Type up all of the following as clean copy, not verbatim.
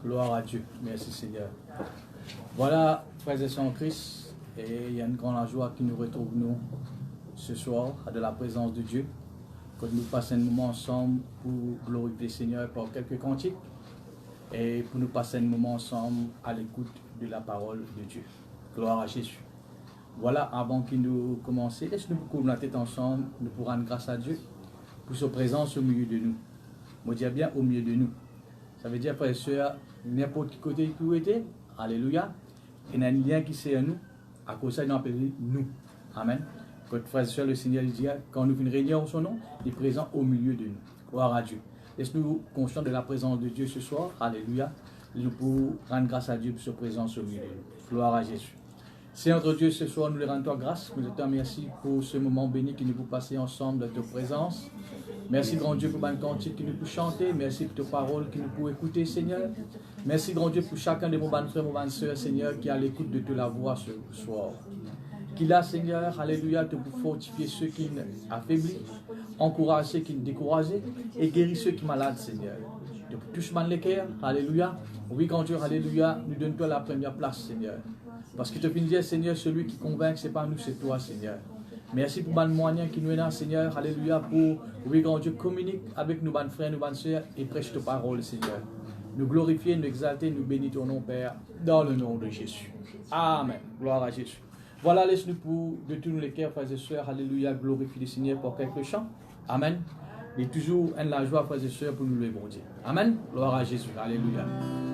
Gloire à Dieu. Merci Seigneur. Voilà, frères et sœurs en Christ, et il y a une grande joie qui nous retrouve nous ce soir de la présence de Dieu. Quand nous passons un moment ensemble pour glorifier le Seigneur par quelques cantiques et pour nous passer un moment ensemble à l'écoute de la parole de Dieu. Gloire à Jésus. Voilà, avant que nous commencions, laisse-nous courir la tête ensemble, nous pourrons rendre grâce à Dieu pour sa présence au milieu de nous. Moi, je dis bien au milieu de nous. Ça veut dire, frères et sœurs, n'importe quel côté qui vous était, alléluia, il y a un lien qui c'est à nous, à cause de ça, il nous appelle nous. Amen. Quand frères et sœurs, le Seigneur dit, quand nous venons réunir en son nom, il est présent au milieu de nous. Gloire à Dieu. Laisse-nous conscients de la présence de Dieu ce soir, alléluia, nous pouvons rendre grâce à Dieu pour sa présence au milieu de nous. Gloire à Jésus. Seigneur notre Dieu, ce soir, nous les rendons grâce. Nous te remercions pour ce moment béni que nous pouvons passer ensemble de ta présence. Merci, grand Dieu, pour le cantique que nous pouvons chanter. Merci pour tes paroles que nous pouvons écouter, Seigneur. Merci, grand Dieu, pour chacun de mon frères, mon soeur, Seigneur, qui est à l'écoute de la voix ce soir. Qu'il a, Seigneur, alléluia, te pour fortifier ceux qui affaiblis, encourager ceux qui découragés et guérir ceux qui sont malades, Seigneur. De touche mal les cœurs, alléluia. Oui, grand Dieu, alléluia, nous donne-toi la première place, Seigneur. Parce que tu peux nous dire, Seigneur, celui qui convainc, ce n'est pas nous, c'est toi, Seigneur. Merci pour le moyen qui nous est là, Seigneur, alléluia, pour, oui, grand Dieu, communique avec nos bonnes frères, nos bonnes soeurs et prêche ta parole, Seigneur. Nous glorifier, nous exalter, nous bénir ton nom, Père, dans le nom de Jésus. Amen. Gloire à Jésus. Voilà, laisse-nous pour, de tous les cœurs, frères et sœurs, alléluia, glorifier le Seigneur pour quelques chants. Amen. Et toujours en la joie, frères et sœurs, pour nous le bon Dieu. Amen. Gloire à Jésus. Alléluia.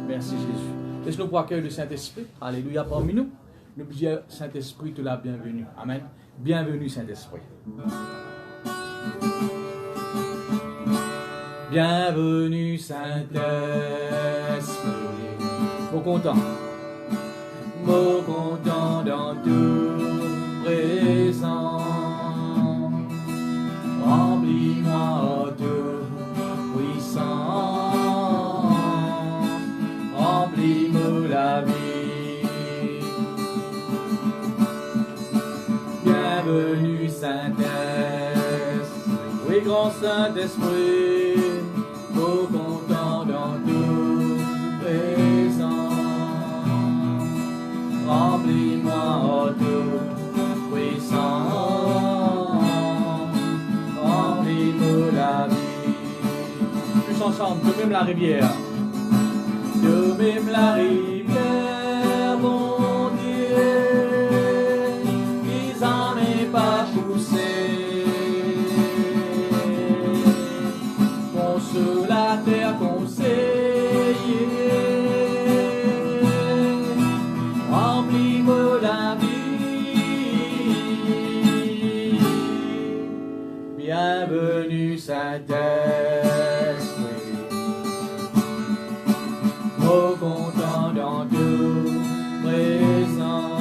Merci Jésus. Laisse-nous pour accueillir le Saint-Esprit. Alléluia parmi nous. Nous disons, Saint-Esprit, tu l'as bienvenue. Amen. Bienvenue, Saint-Esprit. Bienvenue, Saint-Esprit. Bon content. Bon content dans tout présent. Remplis-moi tout puissant. Remplis-moi la vie. Bienvenue Saint-Esprit, oui grand Saint-Esprit, au content dans tout présent. Remplis-moi tout puissant, remplis-moi la vie. Tous ensemble, de même la rivière. De même la rivière, mon Dieu, ils en est pas poussé. Consolateur, conseiller, remplis-moi la vie. Bienvenue Saint-Esprit. Au content dans tout présent,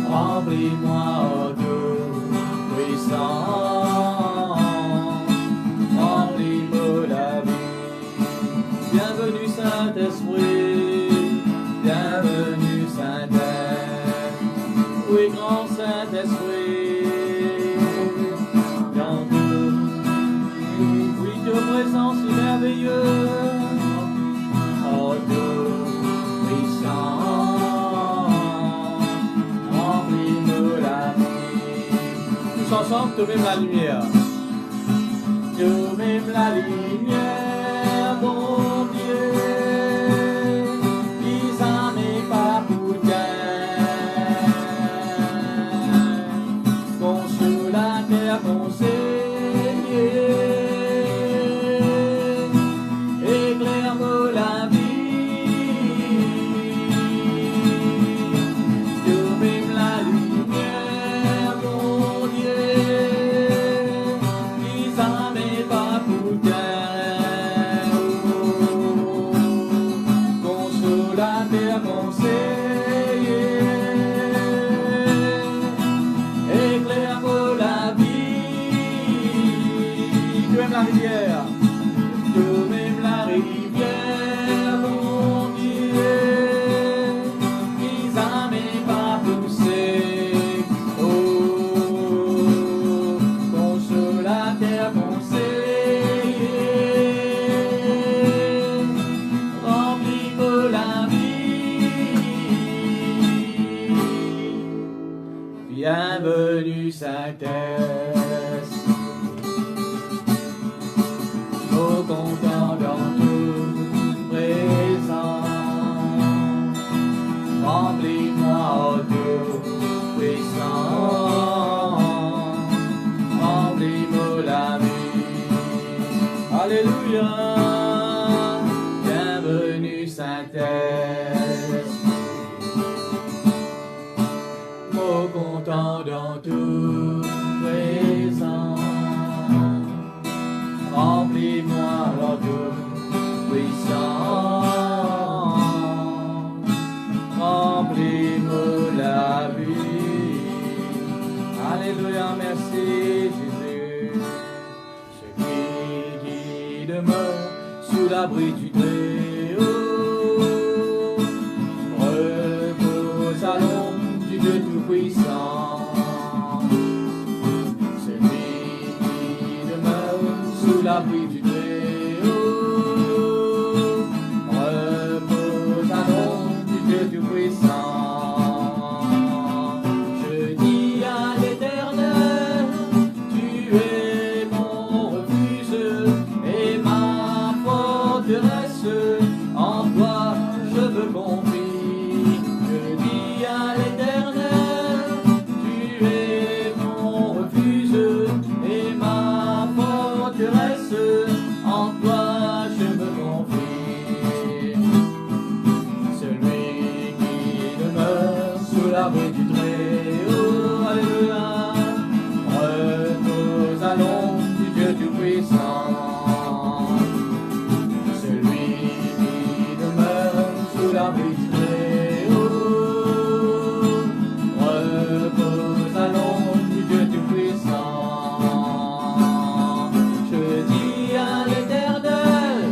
remplis-moi tout puissant, remplis-moi la vie. Bienvenue Saint-Esprit, bienvenue Saint-Esprit, oui grand Saint-Esprit, dans tout, oui ta présence est merveilleuse. Ensemble, tu même la lumière. Tu même la lumière, mon Dieu. Ils en est pas pour consolateur, conseiller, éclaire-moi la vie. Tu même la lumière, mon Dieu. Ils en est pas pour Alléluia. Bienvenue Saint-Esprit. Mot content dans tout présent. Remplis-moi leur tout puissant. Remplis-moi la vie. Alléluia, merci Jésus. Celui qui demeure sous l'abri du Très-Haut repose à l'ombre du Dieu Tout-Puissant. Celui qui demeure sous l'abri du Très-Haut repose à l'ombre du Dieu Tout-Puissant. Je dis à l'Éternel, tu es mon refuge et ma forteresse, en toi je me confie. Je dis à l'Éternel, tu es mon refuge et ma forteresse, en toi je me confie. Celui qui demeure sous l'abri du Très-Haut, alléluia, repose à l'ombre du Dieu Tout-Puissant. Celui qui demeure sous l'abri du Très-Haut repose à l'ombre du Dieu Tout-Puissant. Je dis à l'Éternel,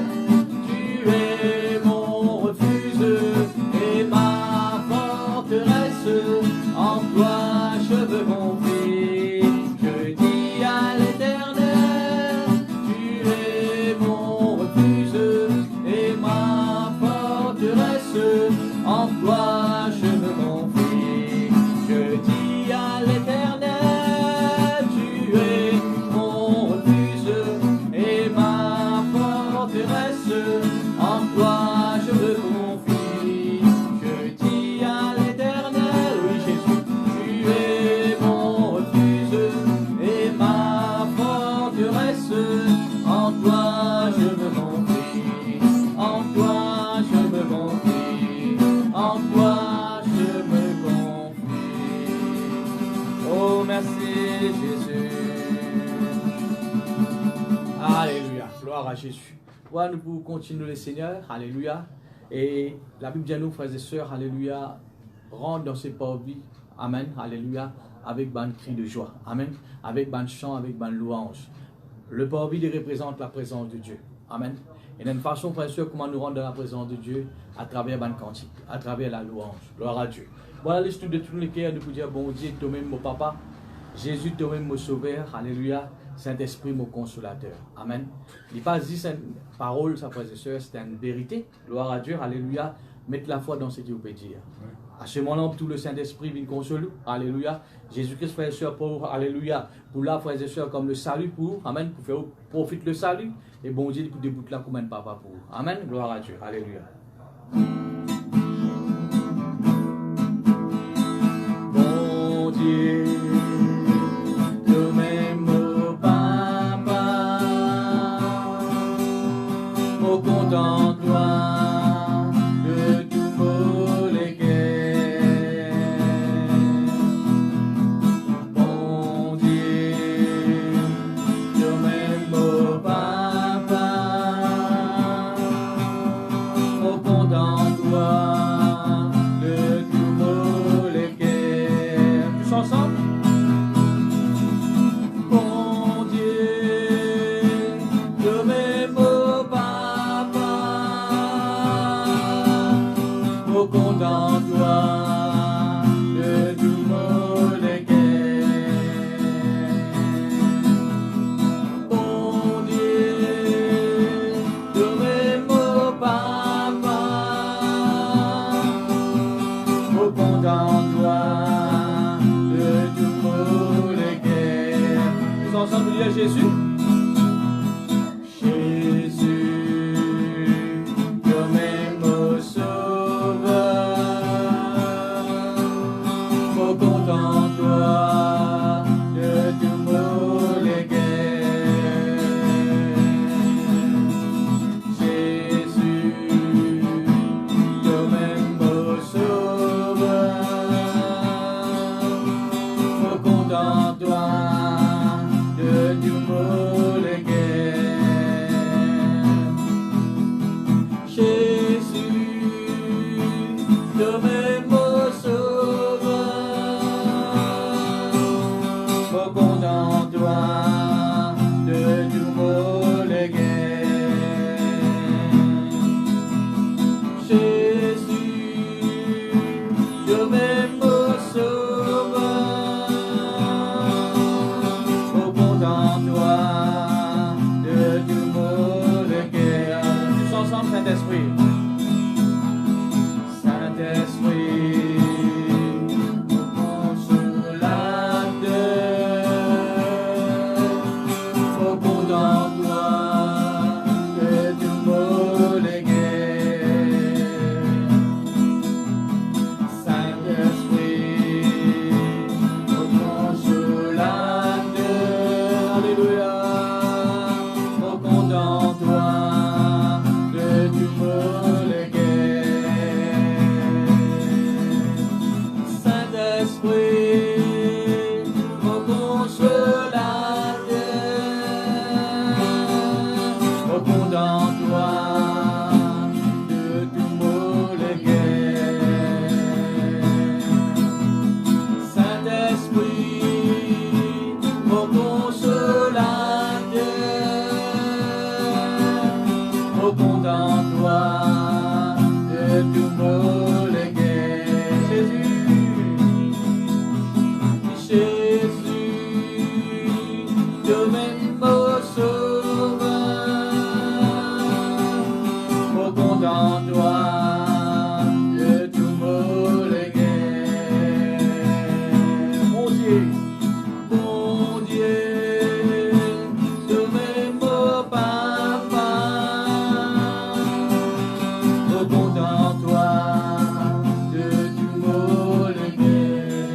tu es mon refuge et ma forteresse, en toi je me confie. Je dis à l'Éternel, tu es mon refuge et ma forteresse, en toi je me confie. Je dis à l'Éternel, tu es mon refuge et ma forteresse, en toi je me confie. Je dis à l'Éternel, oui Jésus, tu es mon refuge et ma forteresse, en toi je me confie. En toi je me confie. En toi je me confie. Oh merci Jésus. Alléluia. Gloire à Jésus. Voilà, nous pouvons continuer le Seigneur. Alléluia. Et la Bible dit à nous, frères et sœurs, alléluia, rentre dans ses parvis. Amen. Alléluia. Avec ban cri de joie. Amen. Avec ban chant, avec ban louange. Le parvis il représente la présence de Dieu. Amen. Et d'une façon, frères et sœurs, comment nous rendre dans la présence de Dieu? À travers ban cantique, à travers la louange. Gloire à Dieu. Voilà l'histoire de tous les cœurs. Nous pouvons dire, bon Dieu, toi-même, mon papa. Jésus, toi-même, mon sauveur. Alléluia. Saint-Esprit, mon consolateur. Amen. Il n'est pas dit cette parole, ça, frères et sœurs, c'est une vérité. Gloire à Dieu. Alléluia. Mettez la foi dans ce qu'il vous peut dire. À ce moment-là, tout le Saint-Esprit vient consoler. Alléluia. Jésus-Christ, frères et sœurs, pour, alléluia, pour là, frères et sœurs, comme le salut pour, amen, pour faire profiter le salut. Et bon Dieu, pour débouter là, comme un papa pour. Amen. Gloire à Dieu. Alléluia. Bon Dieu, toi-même, mon papa, au content toi de tous vos légués. Bon Dieu, toi-même, mon papa, au content toi de tous vos légués. Tous ensemble. Bon Dieu, toi-même, mon papa, au content toi de tous vos légués. Bon Dieu, toi-même, mon papa, au content toi de tous vos légués. Tous ensemble, nous disons Jésus. Jésus, toi-même, mon sauveur, au content toi de tous vos légués. au compte en toi de tout mot les guerres. Jésus, de même au sauveur, au compte en toi de tout mot les guerres. Mon Dieu, de même au Papa, au compte en toi de tout mot les guerres.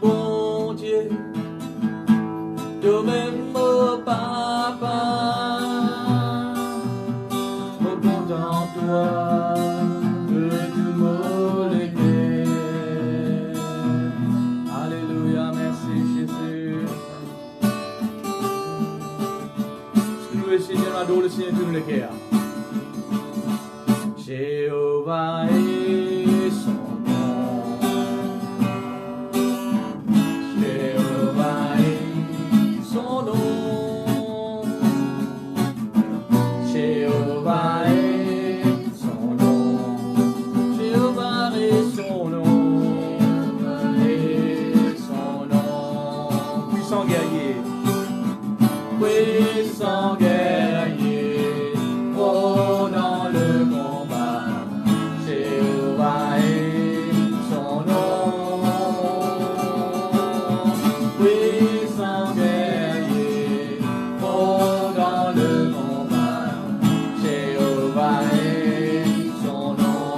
Bon Dieu, de même au Papa, au compte en toi de tout mot les guerres. Alléluia, merci Jésus. Est-ce que nous le Seigneur, adore le Seigneur, tout le cœur. Jéhovah est son nom. Jéhovah est son nom. Jéhovah est son nom. Jéhovah est son nom. Jéhovah est son nom. Puissant guerrier. Puissant guerrier. Oh, dans le combat. Jéhovah est son nom. Puissant guerrier. Oh, dans le combat. Jéhovah est son nom.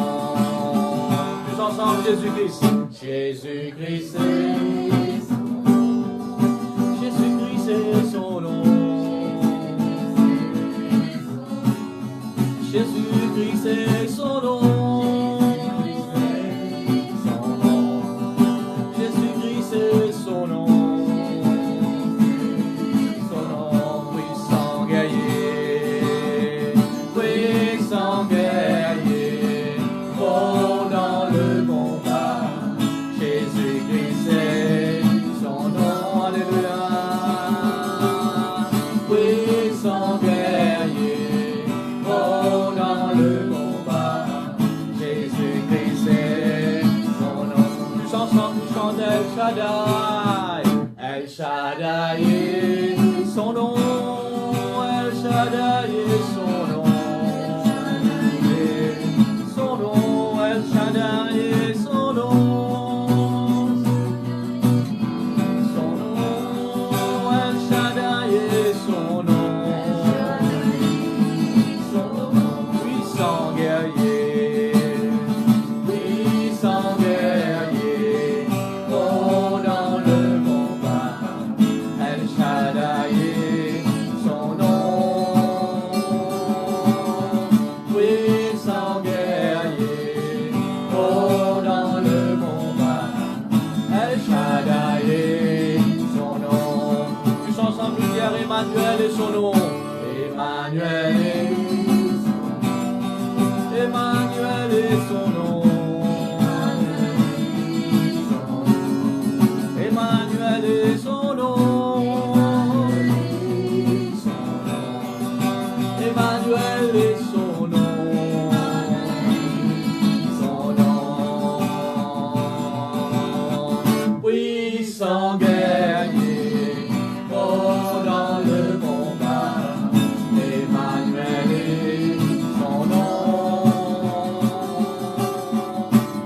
Tous ensemble, Jésus-Christ. Jésus-Christ est son nom. Jésus-Christ est son nom. Jésus-Christ est son nom. Jésus-Christ est son nom. Son nom, puissant guerrier. Puissant guerrier. Oh, dans le combat. Jésus-Christ est son nom. Alléluia. Puissant guerrier. Oh, dans le combat. Jésus-Christ est son nom. Tous ensemble, nous chantons El Shaddai. El Shaddai est son nom. El Shaddai est son nom. Son nom, El Shaddai est son nom. Son nom, El Shaddai est son nom. Son nom, puissant guerrier. Puissant guerrier. Oh, dans le combat. El Shaddai est son nom. Puissant guerrier. Oh, dans le combat. El Shaddai est son nom. Tous ensemble, nous dire Emmanuel est son nom. Emmanuel est son nom. Emmanuel est son nom. Emmanuel est son nom. Emmanuel est son nom. Son nom. Puissant guerrier. Oh, dans le combat. Emmanuel est son nom.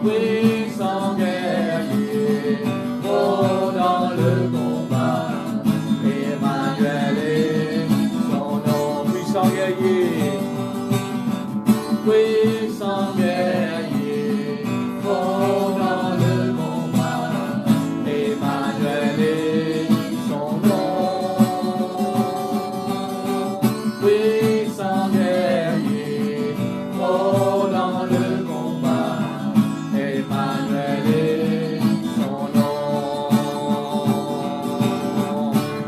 Puissant guerrier. Oh, dans le combat. Emmanuel est son nom. Puissant guerrier. Puissant guerrier. Oh, dans le combat. Emmanuel est son nom. Puissant guerrier. Oh, dans le combat. Emmanuel est son nom.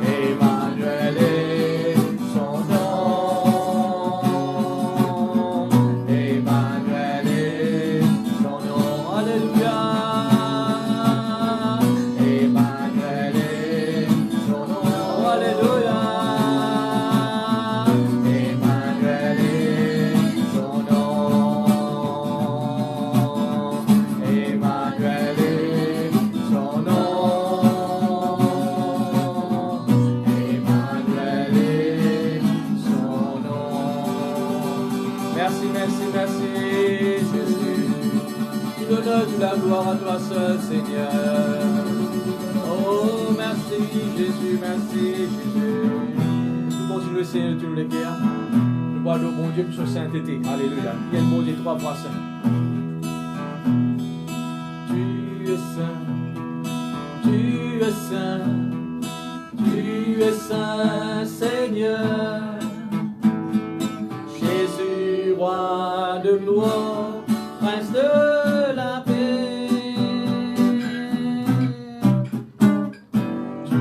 Emmanuel est son nom. Emmanuel est son nom. Alléluia. Emmanuel est son nom. Alléluia. merci, merci, Jésus. Tout l'honneur, toute la gloire à toi seul, Seigneur. Oh, merci, Jésus, merci, Jésus. Nous continuons, Seigneur, de tous les cœurs. Nous voyons le bon Dieu pour sa sainteté. Alléluia. Il y a le bon Dieu 3 fois saint. Tu es saint, tu es saint, tu es saint, Seigneur. Jésus, roi de gloire, prince de la paix. Tu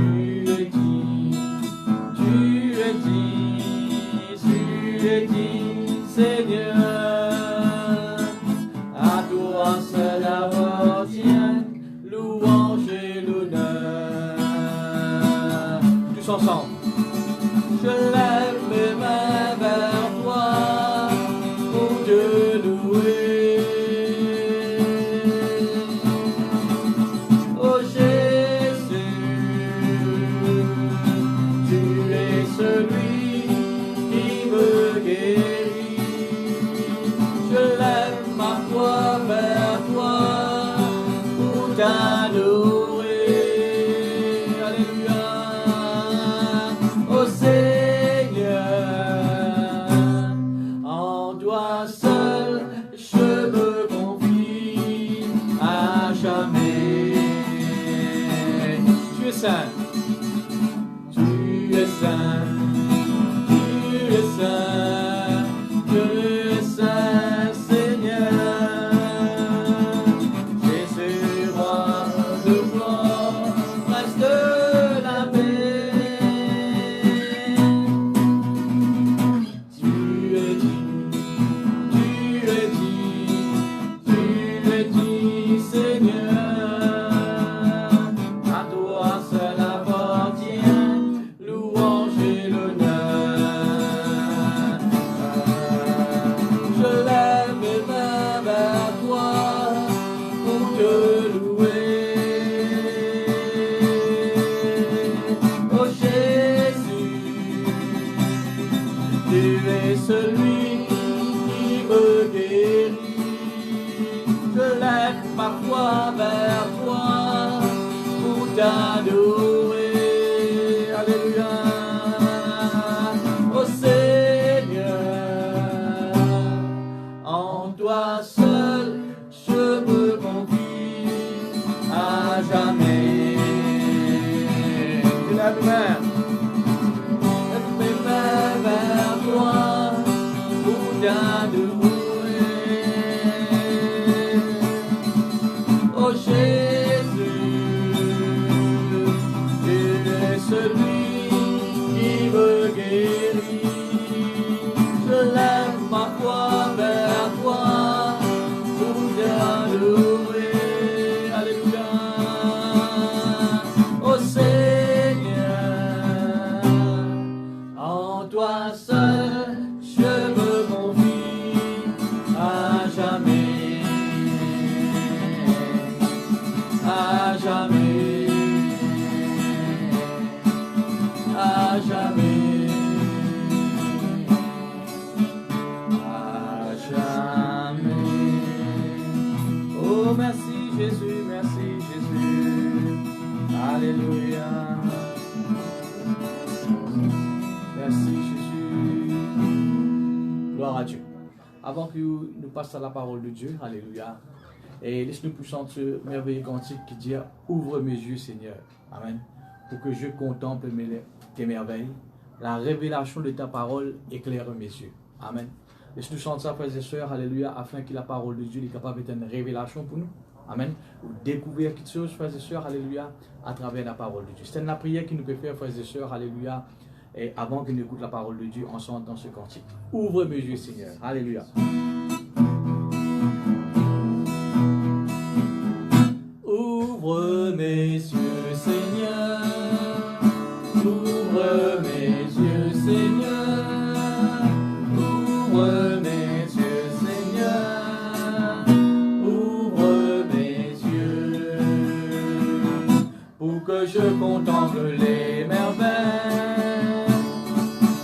es dit, Seigneur. À toi seul appartient louange et l'honneur. Tous ensemble. Je lève mes mains vers toi pour te louer. Oh Jésus, tu es celui qui me guérit. Je lève ma voix vers toi pour t'adorer. Alléluia. Oh Seigneur, en toi seul je me confie à jamais. Tu es saint, tu es saint, tu es saint, tu es saint, Seigneur. Jésus, roi de gloire, prince de la paix. Tu es dit, Seigneur. À toi seul appartient louange et l'honneur. Je lève mes mains vers toi pour te louer. Oh Jésus, tu es celui qui me guérit. Je lève ma voix vers toi pour t'adorer. Alléluia. Oh Seigneur, en toi seul je me confie à jamais. Tu lèves mes mains vers toi pour t'adorer. Oh Jésus, tu es celui qui me guérit. Je lève ma voix vers toi pour t'adorer. Alléluia. Oh Seigneur, en toi seul je me confie à jamais. À jamais, à jamais, à jamais. Oh merci Jésus, merci Jésus. Alléluia. Merci Jésus. Gloire à Dieu. Avant que nous passions à la parole de Dieu, alléluia. Et laisse-nous pour chanter ce merveilleux cantique qui dit « Ouvre mes yeux, Seigneur. » Amen. Pour que je contemple tes merveilles. La révélation de ta parole éclaire mes yeux. Amen. Laisse-nous chanter ça, frères et sœurs. Alléluia. Afin que la parole de Dieu est capable d'être une révélation pour nous. Amen. Ou découvrir quelque chose, frères et sœurs. Alléluia. À travers la parole de Dieu. C'est la prière que nous pouvons faire, frères et sœurs. Alléluia. Et avant que nous écoute la parole de Dieu, on chante dans ce cantique. Ouvre mes yeux, Seigneur. Alléluia. Ouvre mes yeux, Seigneur. Ouvre mes yeux, Seigneur. Ouvre mes yeux, Seigneur. Ouvre mes yeux. Pour que je contemple les merveilles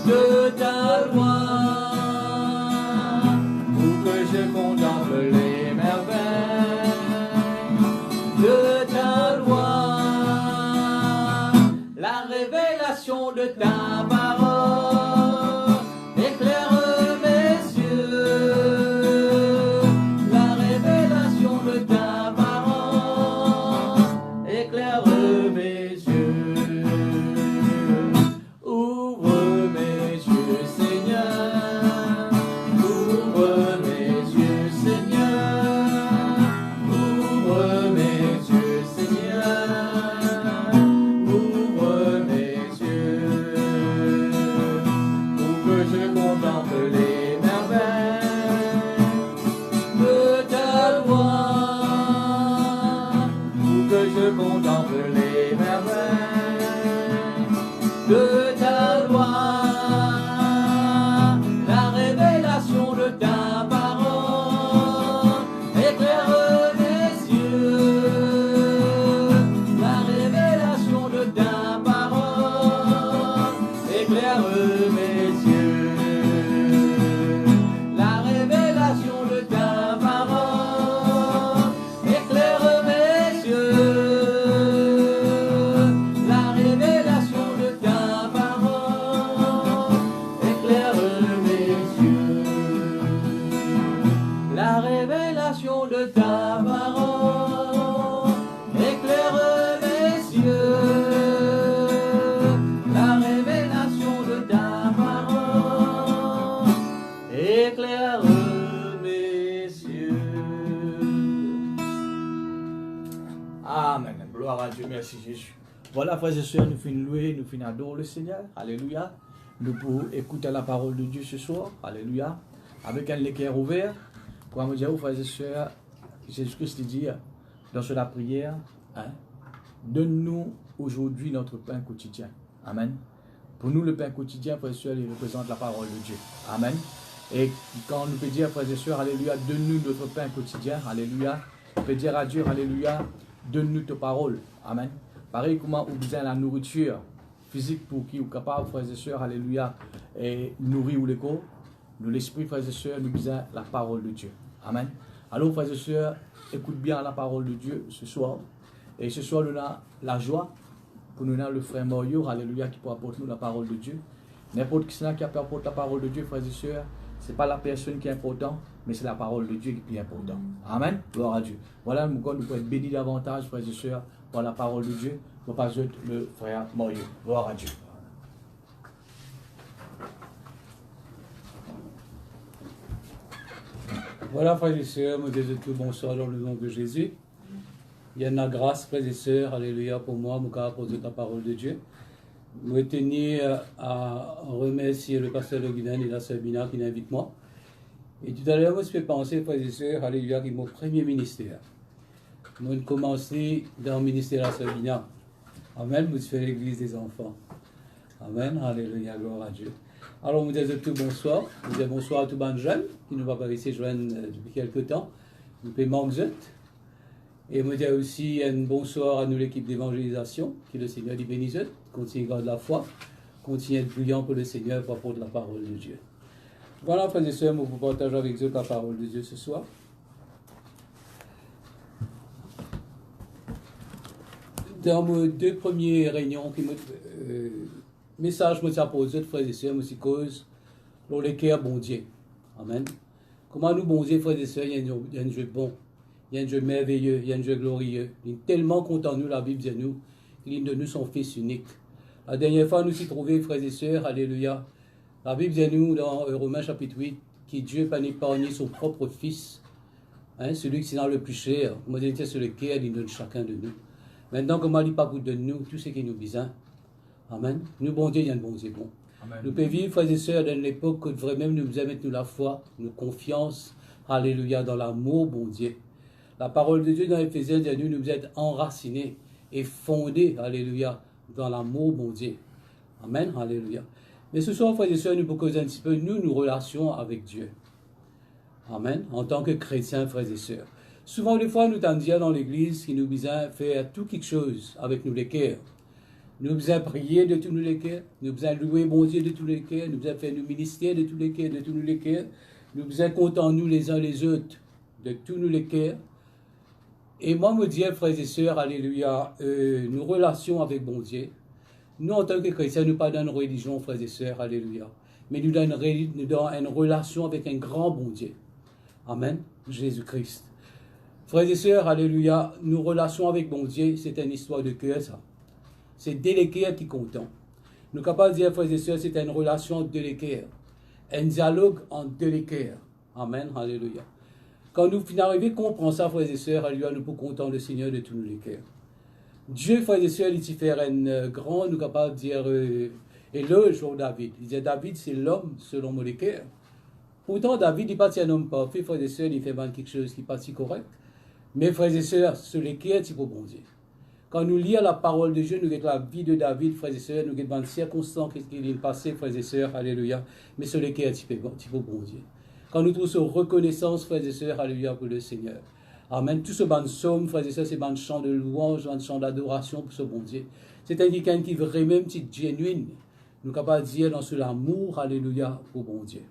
de ta loi. que je contemple les merveilles de ta loi, pour que je contemple les merveilles de ta loi, la révélation de ta parole éclaire mes yeux, la révélation de ta parole éclaire mes yeux, la révélation de ta parole éclaire mes yeux, la révélation de ta parole éclaire mes yeux, la révélation de ta parole éclaire mes yeux, la révélation de ta parole éclaire mes yeux. Amen. Gloire à Dieu. Merci Jésus. Voilà, frères et sœurs, nous finissons louer, nous finissons adorer le Seigneur. Alléluia. Nous pouvons écouter la parole de Dieu ce soir. Alléluia. Avec un équerre ouvert. Pour me dire, frères et sœurs, Jésus-Christ dit dans la prière, hein, donne-nous aujourd'hui notre pain quotidien. Amen. Pour nous, le pain quotidien, frères et sœurs, il représente la parole de Dieu. Amen. Et quand nous peut dire, frères et sœurs, alléluia, donne-nous notre pain quotidien. Alléluia. On peut dire à Dieu, alléluia, donne-nous ta parole. Amen. Pareil, comment vous besoin la nourriture physique pour qui vous capable, frères et sœurs, alléluia, et nourrir ou les corps. Nous, l'esprit, frères et sœurs, nous besoin la parole de Dieu. Amen. Alors, frères et sœurs, écoute bien la parole de Dieu ce soir. Et ce soir, nous avons la joie pour nous le frère Morio, alléluia, qui peut apporter nous la parole de Dieu. N'importe qui qui apporte la parole de Dieu, frères et sœurs, ce n'est pas la personne qui est importante, mais c'est la parole de Dieu qui est importante. Amen. Gloire à Dieu. Voilà, nous pouvons être bénis davantage, frères et sœurs, par la parole de Dieu. Nous pas le frère Morio. Gloire à Dieu. Voilà, frères et sœurs, me disais tout bonsoir dans le nom de Jésus. Il y a une grâce, frères et sœurs, alléluia, pour moi, mon cas, pour ta parole de Dieu. Je tenir à remercier le pasteur de Guinan et la sœur Bina qui m'invite moi. Et tout à l'heure, je me suis pensé, frères et sœurs, alléluia, qui est mon premier ministère. Moi, j'ai commencé dans le ministère de la sœur Bina. Amen, je fais l'église des enfants. Amen, alléluia, gloire à Dieu. Alors, nous disons tout bonsoir. Nous disons bonsoir à tous les jeunes qui nous va ici joindre depuis quelques temps. Nous payons manque. Et nous disons aussi un bonsoir à nous, l'équipe d'évangélisation, qui le Seigneur dit bénisse, continue à garder la foi, continue à être brillant pour le Seigneur pour apporter la parole de Dieu. Voilà, frères et sœurs, nous vous partageons avec vous la parole de Dieu ce soir. Dans mes deux premières réunions, message que je pose, frères et sœurs, je cause pour les cœurs bon Dieu. Amen. Comment nous, bon Dieu, frères et sœurs, il y a un Dieu bon, il y a un Dieu merveilleux, il y a un Dieu glorieux. Il est tellement content de nous, la Bible dit nous, il de nous son Fils unique. La dernière fois, nous s'y trouvons, frères et sœurs, alléluia. La Bible dit nous, dans Romains chapitre 8, que Dieu n'a pas épargné son propre Fils, hein, celui qui est dans le plus cher, comme il dit sur le cœur, il donne chacun de nous. Maintenant, comment il pas de nous, tout ce qui nous besoin. Amen. Nous, bon Dieu, il y a un bon Dieu bon. Amen. Nous pouvons vivre, frères et sœurs, dans l'époque où vraiment nous devons mettre la foi, nous confiance, alléluia, dans l'amour, bon Dieu. La parole de Dieu dans Éphésiens dit nous devons être enracinés et fondés, alléluia, dans l'amour, bon Dieu. Amen, alléluia. Mais ce soir, frères et sœurs, nous pouvons causer un petit peu, nous relations avec Dieu. Amen. En tant que chrétiens, frères et sœurs. Souvent, des fois, nous t'en disons dans l'église qu'il nous besoin faire tout quelque chose avec nous les cœurs. Nous besoin prier de tous nous les cœurs. Nous besoin louer bon Dieu de tous les cœurs. Nous besoin faire nos ministères de tous les cœurs, de tous nous les cœurs. Nous besoin compter nous les uns les autres de tous nous les cœurs. Et moi, me dis, frères et sœurs, alléluia, nos relations avec bon Dieu. Nous, en tant que chrétiens, nous pas dans une religion, frères et sœurs, alléluia. Mais nous dans une relation avec un grand bon Dieu. Amen. Jésus-Christ. Frères et sœurs, alléluia, nos relations avec bon Dieu, c'est une histoire de cœur, ça. C'est délégué qui compte. Nous sommes capables de dire, frères et sœurs, c'est une relation déléguée. Un dialogue en délégué. Amen, alléluia. Quand nous arrivons à comprendre ça, frères et sœurs, alléluia, nous pouvons compter le Seigneur de tous nos cœurs. Dieu, frères et sœurs, il fait un grand, nous sommes capables de dire, éloge pour David. Il disait, David, c'est l'homme selon mon cœur. Pourtant, David n'est pas un homme parfait, frères et sœurs, il fait quelque chose qui n'est pas si correct. Mais frères et sœurs, sur les cœurs, c'est pour bon Dieu. Quand nous lisons la parole de Dieu, nous regardons la vie de David, frères et sœurs, nous regardons les circonstances qu'il est passé, frères et sœurs, alléluia. Mais sur les cœurs, c'est pour bon Dieu. Quand nous trouvons reconnaissance, frères et sœurs, alléluia, pour le Seigneur. Amen. Tout ce ban somme, frères et sœurs, c'est ban chant de louange, ban chant d'adoration pour ce bon Dieu. C'est un quelqu'un qui vraiment petit genuine. Nous sommes capables de dire dans ce l'amour, alléluia, pour bon Dieu.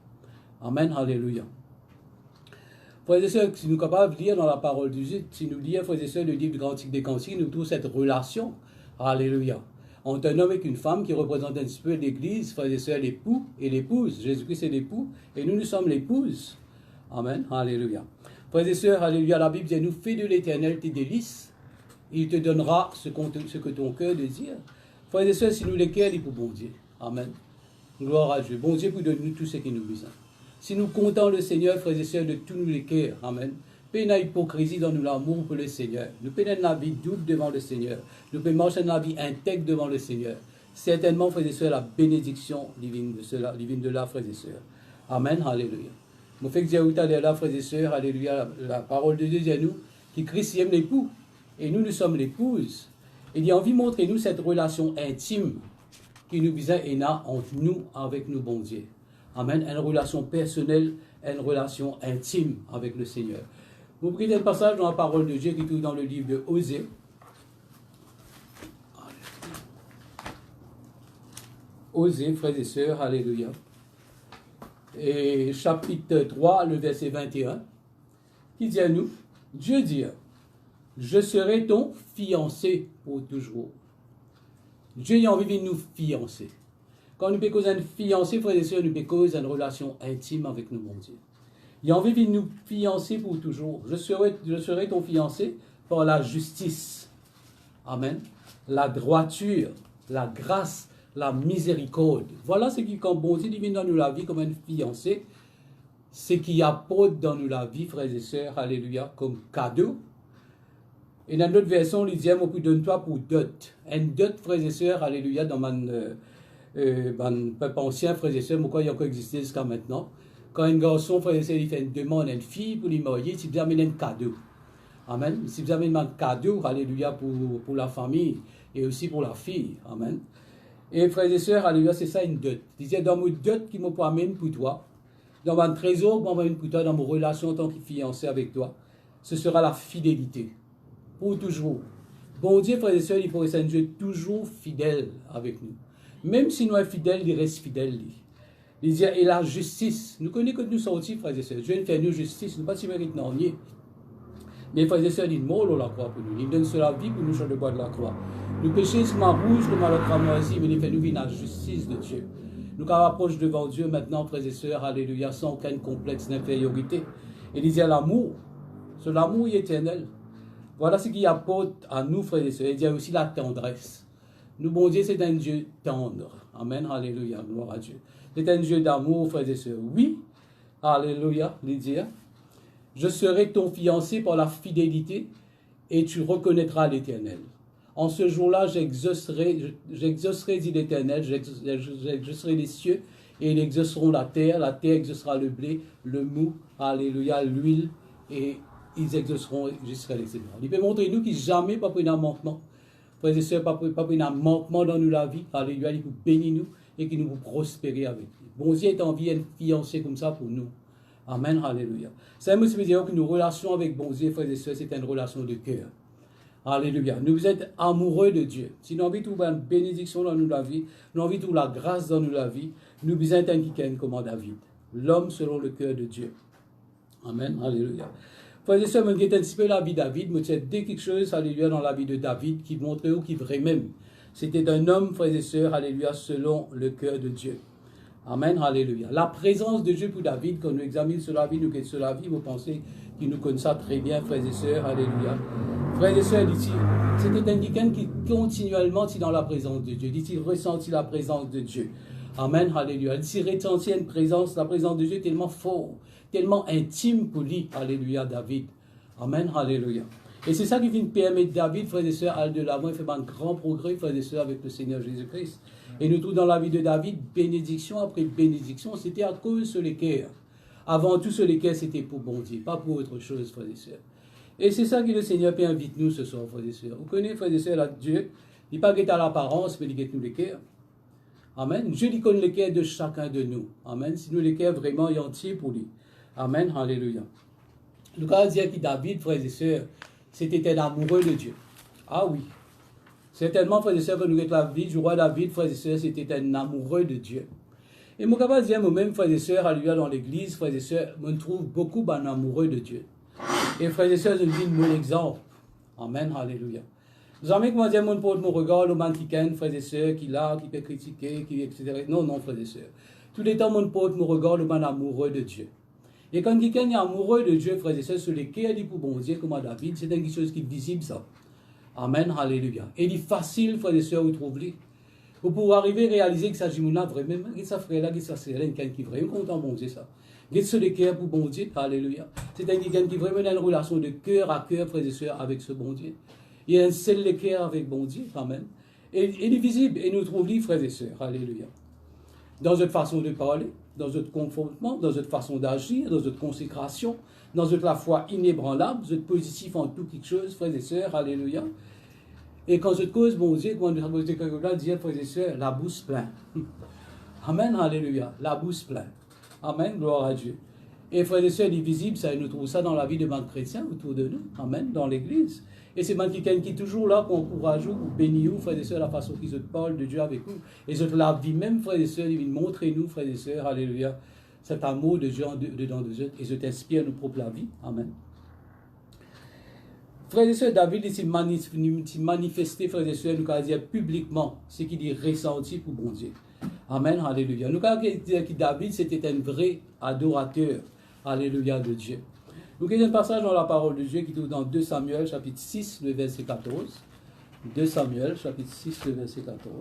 Amen, alléluia. Frères et sœurs, si nous sommes capables de lire dans la parole de Dieu, si nous lisons, frères et sœurs, le livre du Cantique des Cantiques, nous trouvons cette relation, alléluia, entre un homme et une femme qui représente un petit peu l'Église, frères et sœurs, l'époux et l'épouse. Jésus-Christ est l'époux et nous sommes l'épouse. Amen, alléluia. Frères et sœurs, alléluia, la Bible dit, nous fais de l'Éternel tes délices, il te donnera ce que ton cœur désire. Frères et sœurs, si nous les cœurs, il est pour bon Dieu. Amen. Gloire à Dieu. Bon Dieu pour donner nous tout ce qui nous besoin. Si nous comptons le Seigneur, frères et sœurs, de tous nous les cœurs, amen. Pas une hypocrisie dans nous l'amour pour le Seigneur. Nous prenons la vie double devant le Seigneur. Nous pouvons marcher dans la vie intègre devant le Seigneur. Certainement, frères et sœurs, la bénédiction divine de cela, divine de là, frères et sœurs. Amen, alléluia. Nous faisons dire tout à l'heure, frères et sœurs, alléluia, la parole de Dieu dit à nous, qui Christ aime l'époux, et nous sommes l'épouse. Il a envie de montrer nous cette relation intime qui nous vise et n'a entre nous avec nous, bon Dieu. Amen. Une relation personnelle, une relation intime avec le Seigneur. Vous prenez un passage dans la parole de Dieu qui est tout dans le livre de Osée. Osée, frères et sœurs, alléluia. Et chapitre 3, le verset 21, qui dit à nous, Dieu dit, je serai ton fiancé pour toujours. Dieu a envie de nous fiancer. Quand nous pécons un fiancé, frères et sœurs, nous pécons une relation intime avec nous, mon Dieu. Il a envie de nous fiancer pour toujours. Je serai ton fiancé par la justice. Amen. La droiture, la grâce, la miséricorde. Voilà ce qui, quand bon Dieu vient dans nous la vie comme un fiancé, ce qui apporte dans nous la vie, frères et sœurs, alléluia, comme cadeau. Et dans d'autres versions, il dit, moi, donne-toi pour dot. Un dot, frères et sœurs, alléluia, dans mon peuple ancien, frères et sœurs, pourquoi il y a encore existé jusqu'à maintenant. Quand un garçon, frères et sœurs, il fait une demande à une fille pour lui marier, il vous amène un cadeau. Amen. Si vous amène un cadeau, alléluia, pour la famille et aussi pour la fille. Amen. Et frères et sœurs, alléluia, c'est ça une dot. Il disait, dans mon dot qui m'amène pour toi, dans mon trésor qui m'amène pour toi, dans mon relation en tant que fiancé avec toi, ce sera la fidélité. Pour toujours. Bon Dieu, frères et sœurs, il faut être un Dieu toujours fidèle avec nous. Même si nous sommes fidèles, il reste fidèle. Il dit, et la justice. Nous connaissons que nous sortis, frères et sœurs. Dieu ne fait nous justice, nous ne pas si mérite non. Mais frères et sœurs, il mort la croix pour nous. Il donne sur la vie pour nous sur le bois de la croix. Nous péchons sur ma rouge, comme à l'autre amoisi, mais il fait nous vivre la justice de Dieu. Nous nous rapprochons devant Dieu maintenant, frères et sœurs, alléluia, sans aucun complexe d'infériorité. Il dit à l'amour, sur l'amour éternel. Voilà ce qui apporte à nous, frères et sœurs. Il dit aussi la tendresse. Nous, bon Dieu, c'est un Dieu tendre. Amen, alléluia, gloire à Dieu. C'est un Dieu d'amour, frères et sœurs. Oui, alléluia, il dit, je serai ton fiancé par la fidélité et tu reconnaîtras l'Éternel. En ce jour-là, j'exaucerai, dit l'Éternel, j'exaucerai les cieux et ils exauceront la terre exaucera le blé, le mou, alléluia, l'huile et ils exauceront jusqu'à l'excellence. Il peut montrer nous qu'il jamais pas pris un manquement. Frères et sœurs, pas pris un manquement dans nous la vie. Alléluia, il peut bénir nous et qu'il nous prospérer avec lui. Bon Dieu est envie de fiancé comme ça pour nous. Amen, alléluia. C'est un mot qui veut dire que nos relations avec bon Dieu, frères et sœurs, c'est une relation de cœur. Alléluia. Nous êtes amoureux de Dieu. Si nous avons envie de trouver une bénédiction dans nous la vie, nous avons envie de trouver la grâce dans nous la vie, nous besoin être quelqu'un comme David. L'homme selon le cœur de Dieu. Amen, alléluia. Frères et sœurs, je vais un petit peu la vie de David, mais c'est dès quelque chose, alléluia, dans la vie de David qui montrait ou qui vrai même. C'était un homme, frères et sœurs, alléluia, selon le cœur de Dieu. Amen, alléluia. La présence de Dieu pour David, quand nous examinons sur la vie, nous guettons sur la vie, vous pensez qu'il nous connaît ça très bien, frères et sœurs, alléluia. Frères et sœurs, dit-il, c'était un quelqu'un qui continuellement est dans la présence de Dieu. Dit-il, ressentit la présence de Dieu. Amen, alléluia. Dit-il, ressentit une présence, la présence de Dieu tellement forte, tellement intime pour lui, alléluia, David. Amen, alléluia. Et c'est ça qui vient permettre David, frères et sœurs, à aller de l'avant. Il fait un grand progrès, frères et sœurs, avec le Seigneur Jésus-Christ. Et nous trouvons dans la vie de David, bénédiction après bénédiction, c'était à cause de l'équerre. Avant tout, ce l'équerre, c'était pour bon Dieu, pas pour autre chose, frères et sœurs. Et c'est ça que le Seigneur peut invite nous ce soir, frères et sœurs. Vous connaissez, frères et sœurs, là, Dieu, il n'est pas à l'apparence, mais il est nous l'équerre. Amen. Dieu lui connaît l'équerre de chacun de nous. Amen. Si nous l'équerre vraiment est entier pour lui. Amen. Alléluia. Le cas dit que David, frères et sœurs, c'était un amoureux de Dieu. Ah oui. Certainement, frères et sœurs, que nous la vie du roi David, frères et sœurs, c'était un amoureux de Dieu. Et mon capable dire moi-même, frères et sœurs, alléluia, dans l'église, frères et sœurs, on trouve beaucoup d'un amoureux de Dieu. Et frères et sœurs, je dis mon exemple. Amen. Alléluia. Jamais comment dire, mon porte mon regard, le man qui ken, frères et sœurs, qui l'a, qui peut critiquer, qui, etc. Non, non, frères et sœurs. Tous les temps, mon porte mon regard, le man amoureux de Dieu. Et quand quelqu'un est amoureux de Dieu, frères et sœurs, sur lesquels il dit pour bon Dieu, comme David, c'est une chose qui est visible, ça. Amen, alléluia. Et il est facile, frères et sœurs, vous trouvez. Pour pouvoir arriver à réaliser que ça, j'ai vraiment, que ça frère là, que ça c'est quelqu'un qui est vraiment content, bon Dieu, ça. Get ce cœur pour bon Dieu, alléluia. C'est un quelqu'un qui vraiment a une relation de cœur à cœur, frères et sœurs, avec ce bon Dieu. Il y a un seul cœur avec bon Dieu, amen. Et il est visible, et nous trouvons, frères et sœurs, alléluia. Dans notre façon de parler, dans notre confortement, dans notre façon d'agir, dans notre consécration, dans notre la foi inébranlable, notre positif en tout quelque chose, frères et sœurs, alléluia. Et quand cette cause, bon Dieu, quand nous avons dit, frères et sœurs, la bouche pleine. Amen, alléluia, la bouche pleine. Amen, gloire à Dieu. Et frères et sœurs, il est visible, ça, nous trouvons ça dans la vie de banques chrétiens autour de nous. Amen, dans l'église. Et c'est quelqu'un qui est toujours là pour encourager ou bénir, frères et sœurs, la façon qu'ils se parlent de Dieu avec nous. Et c'est la vie même, frères et sœurs, il montre nous, frères et sœurs, alléluia, cet amour de Dieu dedans de eux. Et je t'inspire nous propre la vie. Amen. Frères et sœurs, David s'est manifesté, frères et sœurs, nous allons dire publiquement ce qu'il est ressenti pour bon Dieu. Amen, alléluia. Nous allons dire que David, c'était un vrai adorateur, alléluia, de Dieu. Nous avons un passage dans la parole de Dieu qui est dans 2 Samuel, chapitre 6, le verset 14. 2 Samuel, chapitre 6, le verset 14.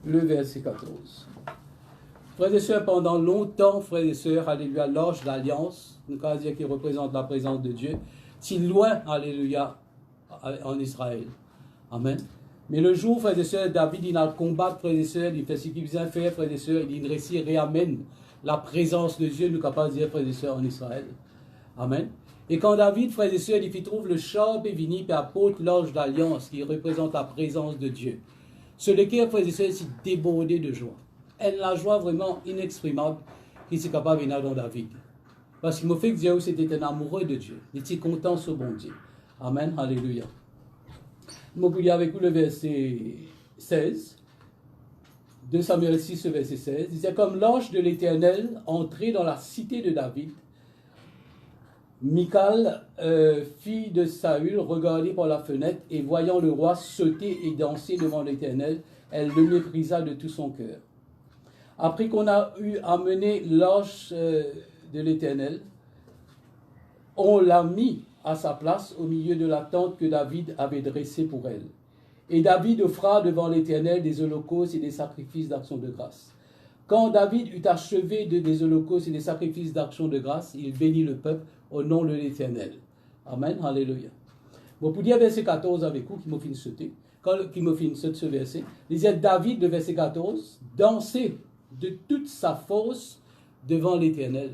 Le verset 14. Frères et sœurs, pendant longtemps, frères et sœurs, alléluia, l'ange d'alliance, nous allons dire qu'il représente la présence de Dieu, si loin, alléluia, en Israël. Amen. Mais le jour, frères et sœurs, David, il a le combat, frères et sœurs, il fait ce qu'il vient faire, frères et sœurs, il réussit et réamène la présence de Dieu, nous capables de dire, frères et sœurs, en Israël. Amen. Et quand David, frères et sœurs, il trouve le char et vini et apporte l'ange d'alliance qui représente la présence de Dieu. Ce lequel, frères et sœurs, s'est débordé de joie. Elle la joie vraiment inexprimable qui s'est capable de venir dans David. Parce qu'il m'a fait que Dieu c'était un amoureux de Dieu. Il était content ce bon Dieu. Amen. Alléluia. Je vais lire avec vous le verset 16. 2 Samuel 6, verset 16. Il dit, comme l'ange de l'Éternel entré dans la cité de David, Michal, fille de Saül, regardait par la fenêtre et voyant le roi sauter et danser devant l'Éternel, elle le méprisa de tout son cœur. Après qu'on a eu amené l'ange de l'Éternel, on l'a mis à sa place au milieu de la tente que David avait dressée pour elle. Et David offra devant l'Éternel des holocaustes et des sacrifices d'action de grâce. Quand David eut achevé des holocaustes et des sacrifices d'action de grâce, il bénit le peuple au nom de l'Éternel. Amen, alléluia. Bon, pour dire verset 14 avec vous, qui m'a fait sauter, qui m'a fait sauter ce verset, il disait David, de verset 14, dansait de toute sa force devant l'Éternel.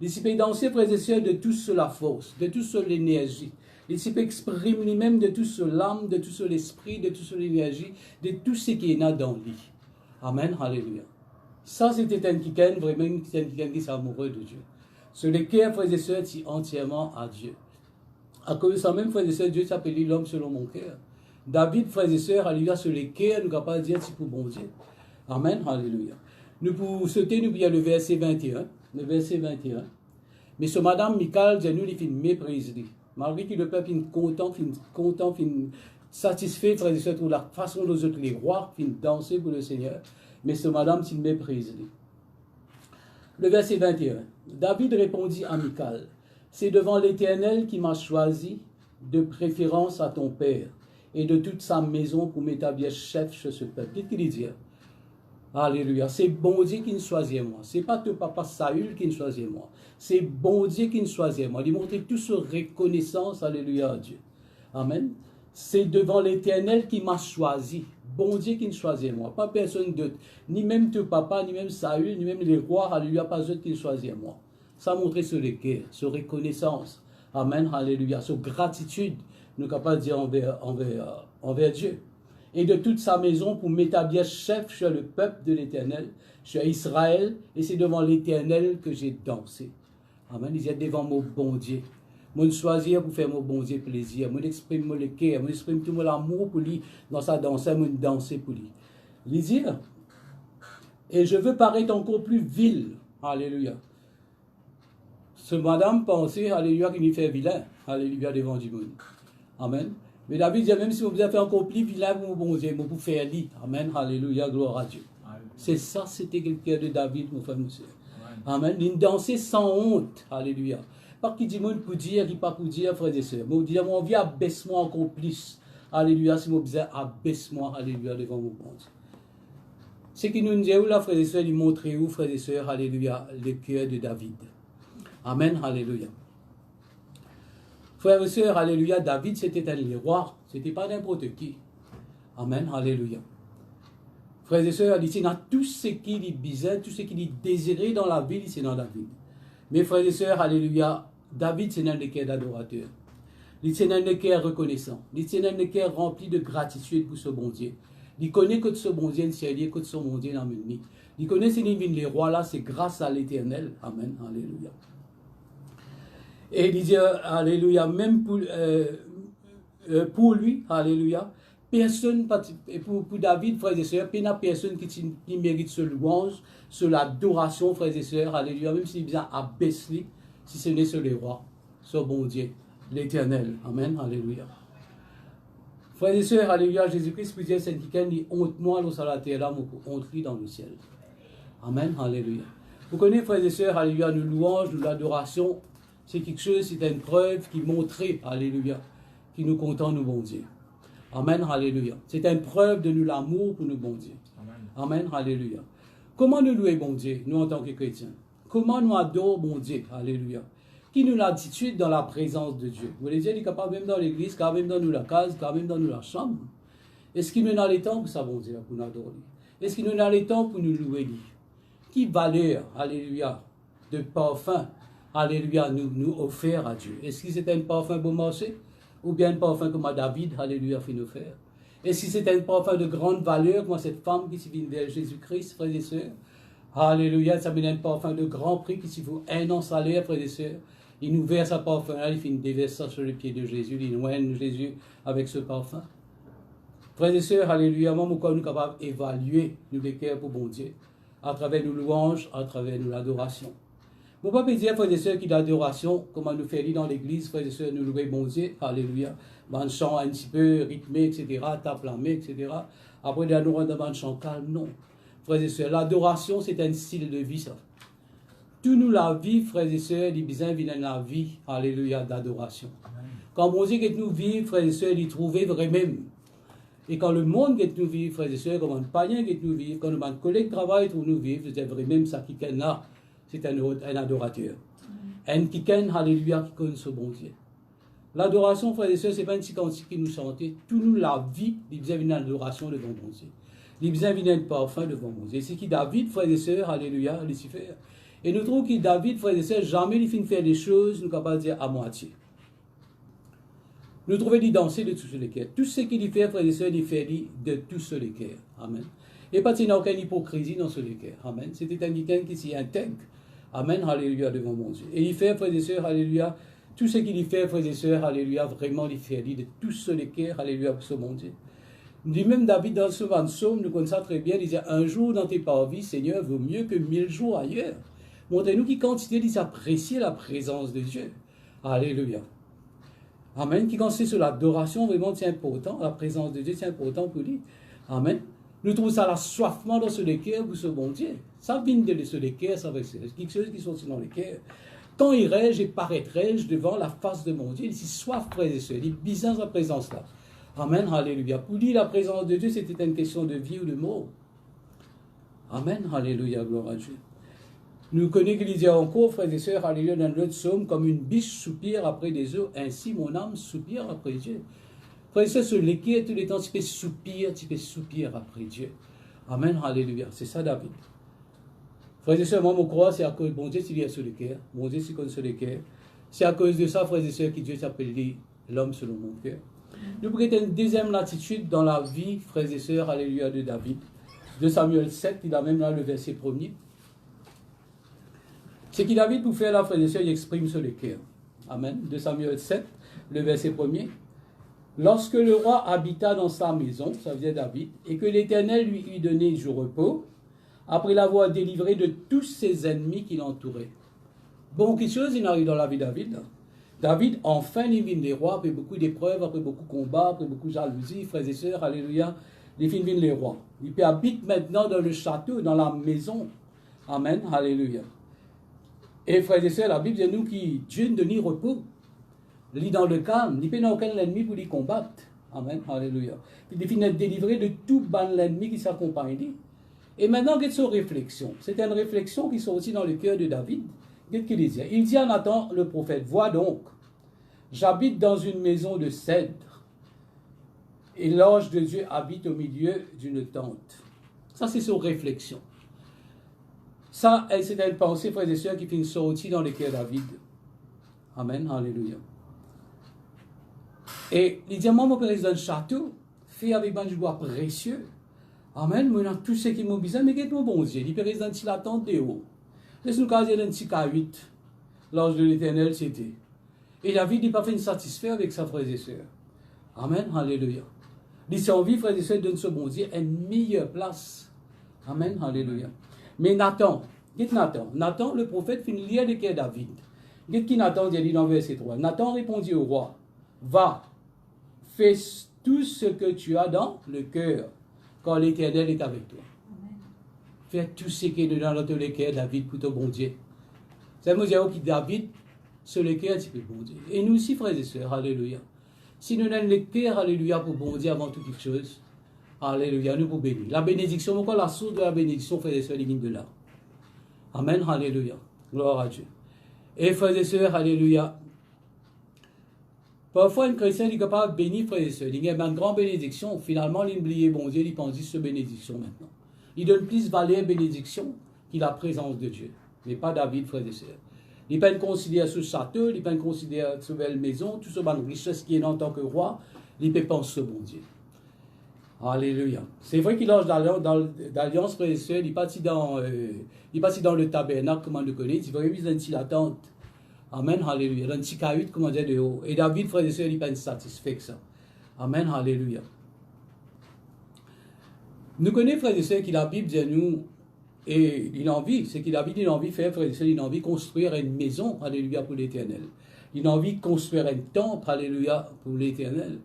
Il s'y peut danser, frères et sœurs, de toute la force, de toute l'énergie. Il s'y peut exprimer lui-même de toute l'âme, de tout l'esprit, de toute l'énergie, de tout ce qui est là dans lui. Amen, alléluia. Ça, c'était un quelqu'un, vraiment, c'est un quelqu'un qui est amoureux de Dieu. Sur le cœur, frères et sœurs, c'est entièrement à Dieu. À cause de ça même, frères et sœurs, Dieu s'appelle l'homme selon mon cœur. David, frères et sœurs, alléluia, sur le cœur, nous ne pouvons pas dire c'est pour bon Dieu. Amen, alléluia. Nous pouvons sauter, nous bien le verset 21. Le verset 21. Mais ce madame Michal, nous, il fait une méprise. Malgré que le peuple est content, satisfait, frères et sœurs, pour la façon dont les rois fin danser pour le Seigneur. Mais ce madame, c'est une méprise. Le verset 21. David répondit à Michal, c'est devant l'Éternel qui m'a choisi, de préférence à ton père, et de toute sa maison pour m'établir chef chez ce peuple. Qu'est-ce qu'il dit? Alléluia. C'est bon Dieu qui nous choisit moi. C'est pas ton papa Saül qui nous choisit moi. C'est bon Dieu qui nous choisit moi. Il montre toute sa reconnaissance, alléluia à Dieu. Amen. C'est devant l'Éternel qui m'a choisi. Bon Dieu qui nous choisit moi. Pas personne d'autre. Ni même ton papa, ni même Saül, ni même les rois, alléluia, pas d'autre qui nous choisit moi. Ça montre sur le cœur, sur reconnaissance. Amen, alléluia. Sur gratitude, nous sommes capables de dire envers Dieu. Et de toute sa maison pour m'établir chef sur le peuple de l'Éternel, sur Israël, et c'est devant l'Éternel que j'ai dansé. Amen. Il dit devant mon bon Dieu. Moi, choisir pour faire mon bon Dieu plaisir. Moi, exprime mon le cœur. Moi, exprime tout mon amour pour lui. Dans sa danse, moi, danser pour lui. Il dit, et je veux paraître encore plus vil. Alléluia. Ce madame pensait, alléluia, qu'il lui fait vilain. Alléluia, devant du monde. Amen. Mais David dit, même si vous avez fait encore plus vilain pour mon bon Dieu, pour faire lit. Amen. Alléluia, gloire à Dieu. C'est ça, c'était le cœur de David, mon frère, monsieur. Amen. Il dansait sans honte. Alléluia. Pas qu'il dit, moi, pour dire, il pas pour dire, frères et sœurs. Moi, dire, mon vie, abaisse-moi encore plus. Alléluia, si moi, besoin, abaisse-moi, alléluia, devant mon bon Dieu. Ce qui nous dit, où là, frères et sœurs, il montre où, frères et sœurs, alléluia, le cœur de David. Amen, alléluia. Frères et sœurs, alléluia, David, c'était un roi, c'était pas n'importe qui. Amen, alléluia. Frères et sœurs, il a tout ce qu'il est bizarre, tout ce qu'il est désiré dans la vie, c'est dans David. Mais frères et sœurs, alléluia, David, c'est un cœur d'adorateur. Il c'est un cœur reconnaissant. Il c'est un cœur rempli de gratitude pour ce bon Dieu. Il connaît que ce bon Dieu, c'est lié que ce bon Dieu dans le monde. Il connaît que les rois là, c'est grâce à l'Éternel. Amen, alléluia. Et il dit, alléluia, même pour lui, alléluia, personne, pour David, frères et sœurs, il n'y a personne qui mérite ce louange, ce l'adoration, frères et sœurs, alléluia, même s'il vient à baisser, si ce n'est sur les rois, sur bon Dieu, l'Éternel. Amen, alléluia. Frères et sœurs, alléluia, Jésus-Christ peut dire, c'est quelqu'un qui honte-moi, l'eau sur la terre, là, honte dans le ciel. Amen, alléluia. Vous connaissez, frères et sœurs, alléluia, nous louange, nous l'adoration, c'est quelque chose, c'est une preuve qui montrait, alléluia, qui nous content, nous, bon Dieu. Amen, alléluia. C'est une preuve de nous l'amour pour nous, bon Dieu. Amen, alléluia. Comment nous louer, bon Dieu, nous en tant que chrétiens? Comment nous adorons, bon Dieu, alléluia? Qui nous l'attitude dans la présence de Dieu? Vous voulez dire, il est capable même dans l'église, quand même dans nous la case, quand même dans nous la chambre. Est-ce qu'il nous a le temps pour ça, bon Dieu, pour nous adorer? Est-ce qu'il nous a le temps pour nous louer? Qui valeur, alléluia, de parfum, alléluia, nous offert à Dieu? Est-ce que c'est un parfum bon marché? Ou bien un parfum comme David, alléluia, fait nous faire? Est-ce que c'est un parfum de grande valeur, comme cette femme qui s'est venue vers Jésus-Christ, frères et sœurs? Alléluia, ça met un parfum de grand prix qui s'y vaut un an salaire, frères et sœurs. Il nous verse un parfum là, il fait une déverse ça sur les pieds de Jésus, il noie Jésus avec ce parfum. Frères et sœurs, alléluia, moi, nous sommes capables d'évaluer nous les cœurs pour bon Dieu, à travers nos louanges, à travers nos adorations. Mon papa dire, frères et sœurs, qu'il l'adoration, comment nous faire dans l'église, frères et sœurs, nous louer bon Dieu, alléluia, un chant un petit peu rythmé, etc., tape la main, etc. Après, nous rendre dans un chant calme, non. Frères et sœurs, l'adoration, c'est un style de vie, ça. Tout nous la vie, frères et sœurs, les bisins viennent la vie, alléluia, d'adoration. Quand bon Dieu que nous vivons, frères et sœurs, il trouvait vraiment. Et quand le monde que nous vivons, frères et sœurs, comme un païen que nous vivons, quand un collègue travaille pour nous vivre, c'est vraiment ça qui est là. C'est un adorateur. Un qui connaît, alléluia, qui connaît ce bon Dieu. L'adoration, frères et sœurs, ce n'est pas un petit cantique qui nous chantait. Tout nous, la vie, il vient une adoration devant bon Dieu. Il vient un parfum devant bon Dieu. C'est qui David, frères et sœurs, alléluia, Lucifer. Et nous trouvons que David, frères et sœurs, jamais il finit de faire des choses, nous sommes capables de dire à moitié. Nous trouvons qu'il danser de tous les cœurs. Tout ce qu'il fait, frères et sœurs, il fait de tous les cœurs. Amen. Et pas qu'il n'y a aucune hypocrisie dans ce cœur. Amen. C'était un quelqu'un qui s'y intègre. Amen, alléluia, devant mon Dieu. Et il fait, frères et sœurs, alléluia, tout ce qu'il fait, frères et sœurs, alléluia, vraiment, il fait de tous les cœurs, alléluia, pour ce mon Dieu. Lui-même, David, dans ce psaume, nous connaissons très bien, il disait, un jour dans tes parvis, Seigneur, vaut mieux que 1000 jours ailleurs. Montrez-nous qui quantité d'apprécier la présence de Dieu. Alléluia. Amen. Qui quand c'est sur l'adoration, vraiment, c'est important. La présence de Dieu, c'est important pour lui. Amen. Nous trouvons ça l'assoiffement dans ce cœur pour ce bon Dieu. Ça vient de ce cœur, ça va être quelque chose qui sont dans les cœurs. Quand irai-je et paraîtrai-je devant la face de mon Dieu? Il dit soif, frères et sœurs. Il est bizarre sa présence là. Amen. Alléluia. Pour lui, la présence de Dieu, c'était une question de vie ou de mort. Amen, alléluia, gloire à Dieu. Nous connaissons qu'il disait encore, frères et sœurs, alléluia, dans l'autre psaume, comme une biche soupire après des eaux, ainsi mon âme soupire après Dieu. Frères et sœurs, sur l'équerre, tous les temps, tu peux soupirer après Dieu. Amen, alléluia. C'est ça, David. Frères et sœurs, moi, je crois, c'est à cause de bon Dieu, s'il est sur l'équerre. Mon Dieu, c'est comme sur l'équerre. C'est à cause de ça, frères et sœurs, que Dieu s'appelle l'homme selon mon cœur. Nous prenons une deuxième latitude dans la vie, frères et sœurs, alléluia, de David. De Samuel 7, il a même là le verset 1er. Ce qu'il David pour faire là, frères et sœurs, il exprime sur le cœur. Amen. De Samuel 7, le verset 1er. Lorsque le roi habita dans sa maison, ça veut dire David, et que l'Éternel lui eut donné du repos, après l'avoir délivré de tous ses ennemis qui l'entouraient. Bon, quelque chose, il arrive dans la vie de David. Là. David, enfin, il vient des rois, après beaucoup d'épreuves, après beaucoup de combats, après beaucoup de jalousie, frères et sœurs, alléluia, il vient les rois. Il habite maintenant dans le château, dans la maison. Amen, alléluia. Et frères et sœurs, la Bible dit nous qui Dieu nous donne repos. Il est dans le calme, il n'y a aucun ennemi pour les combattre. Amen, alléluia. Il finit d'être délivré de tout ban l'ennemi qui s'accompagne. Et maintenant, quelle est sa réflexion? C'est une réflexion qui sort aussi dans le cœur de David. Qu'est-ce qu'il dit? Il dit à Nathan, le prophète, vois donc, j'habite dans une maison de cèdre, et l'ange de Dieu habite au milieu d'une tente. Ça, c'est sa réflexion. Ça, c'est une pensée, frères et sœurs, qui finit sortir dans le cœur de David. Amen, alléluia. Et il dit, moi, mon père, dans le château, fait avec un bois précieux. Amen, moi, dans tout ce qui m'a besoin, mais qu'est-ce que mon bon Dieu? Il peut rester dans la tente de haut. Laisse-nous caser dans un petit K8. L'ange de l'Éternel, c'était. Et David n'est pas fait satisfait avec sa frères et sœurs. Amen, alléluia. Il s'est envie, frères et sœurs, de ce bon Dieu une meilleure place. Amen, alléluia. Mais Nathan, qu'est-ce Nathan? Nathan, le prophète, finit lire le cœur David. Qu'est-ce que Nathan dit dans verset 3? Nathan répondit au roi, va, fais tout ce que tu as dans le cœur, quand l'Éternel est avec toi. Amen. Fais tout ce qui est dans le cœur David pour ton bon Dieu. C'est moi qui David, sur le cœur, c'est pour bon Dieu. Et nous aussi, frères et sœurs, alléluia. Si nous avons le cœur, alléluia, pour bon Dieu avant toute quelque chose, alléluia, nous pour bénir. La bénédiction, pourquoi la source de la bénédiction, frères et sœurs, vient de là. Amen, alléluia. Gloire à Dieu. Et frères et sœurs, alléluia. Parfois, un chrétien est capable de bénir, frères et sœurs. Il y a une grande bénédiction. Finalement, il oublie bon Dieu, il pense cette bénédiction maintenant. Il donne plus valeur à bénédiction qu'il a la présence de Dieu. Mais pas David, frères et sœurs. Il ne peut pas considérer ce château, il ne peut pas considérer cette belle maison, toute cette bonne richesse qui est en tant que roi, il peut penser ce bon Dieu. Alléluia. C'est vrai qu'il lance d'alliance, frères et sœurs, il n'est pas si dans le tabernacle, comme on le connaît, il va remettre dans la tente. Amen, alléluia. Dans le petit caillou, comme on dit de haut. Et David, frères et sœurs, il n'est pas satisfait que ça. Amen, alléluia. Nous connaissons, frères et sœurs, que la Bible dit à nous, et il a envie, c'est qu'il a envie de faire, frères et sœurs, il a envie de construire une maison, alléluia, pour l'Éternel. Il a envie de construire un temple, alléluia, pour l'Éternel.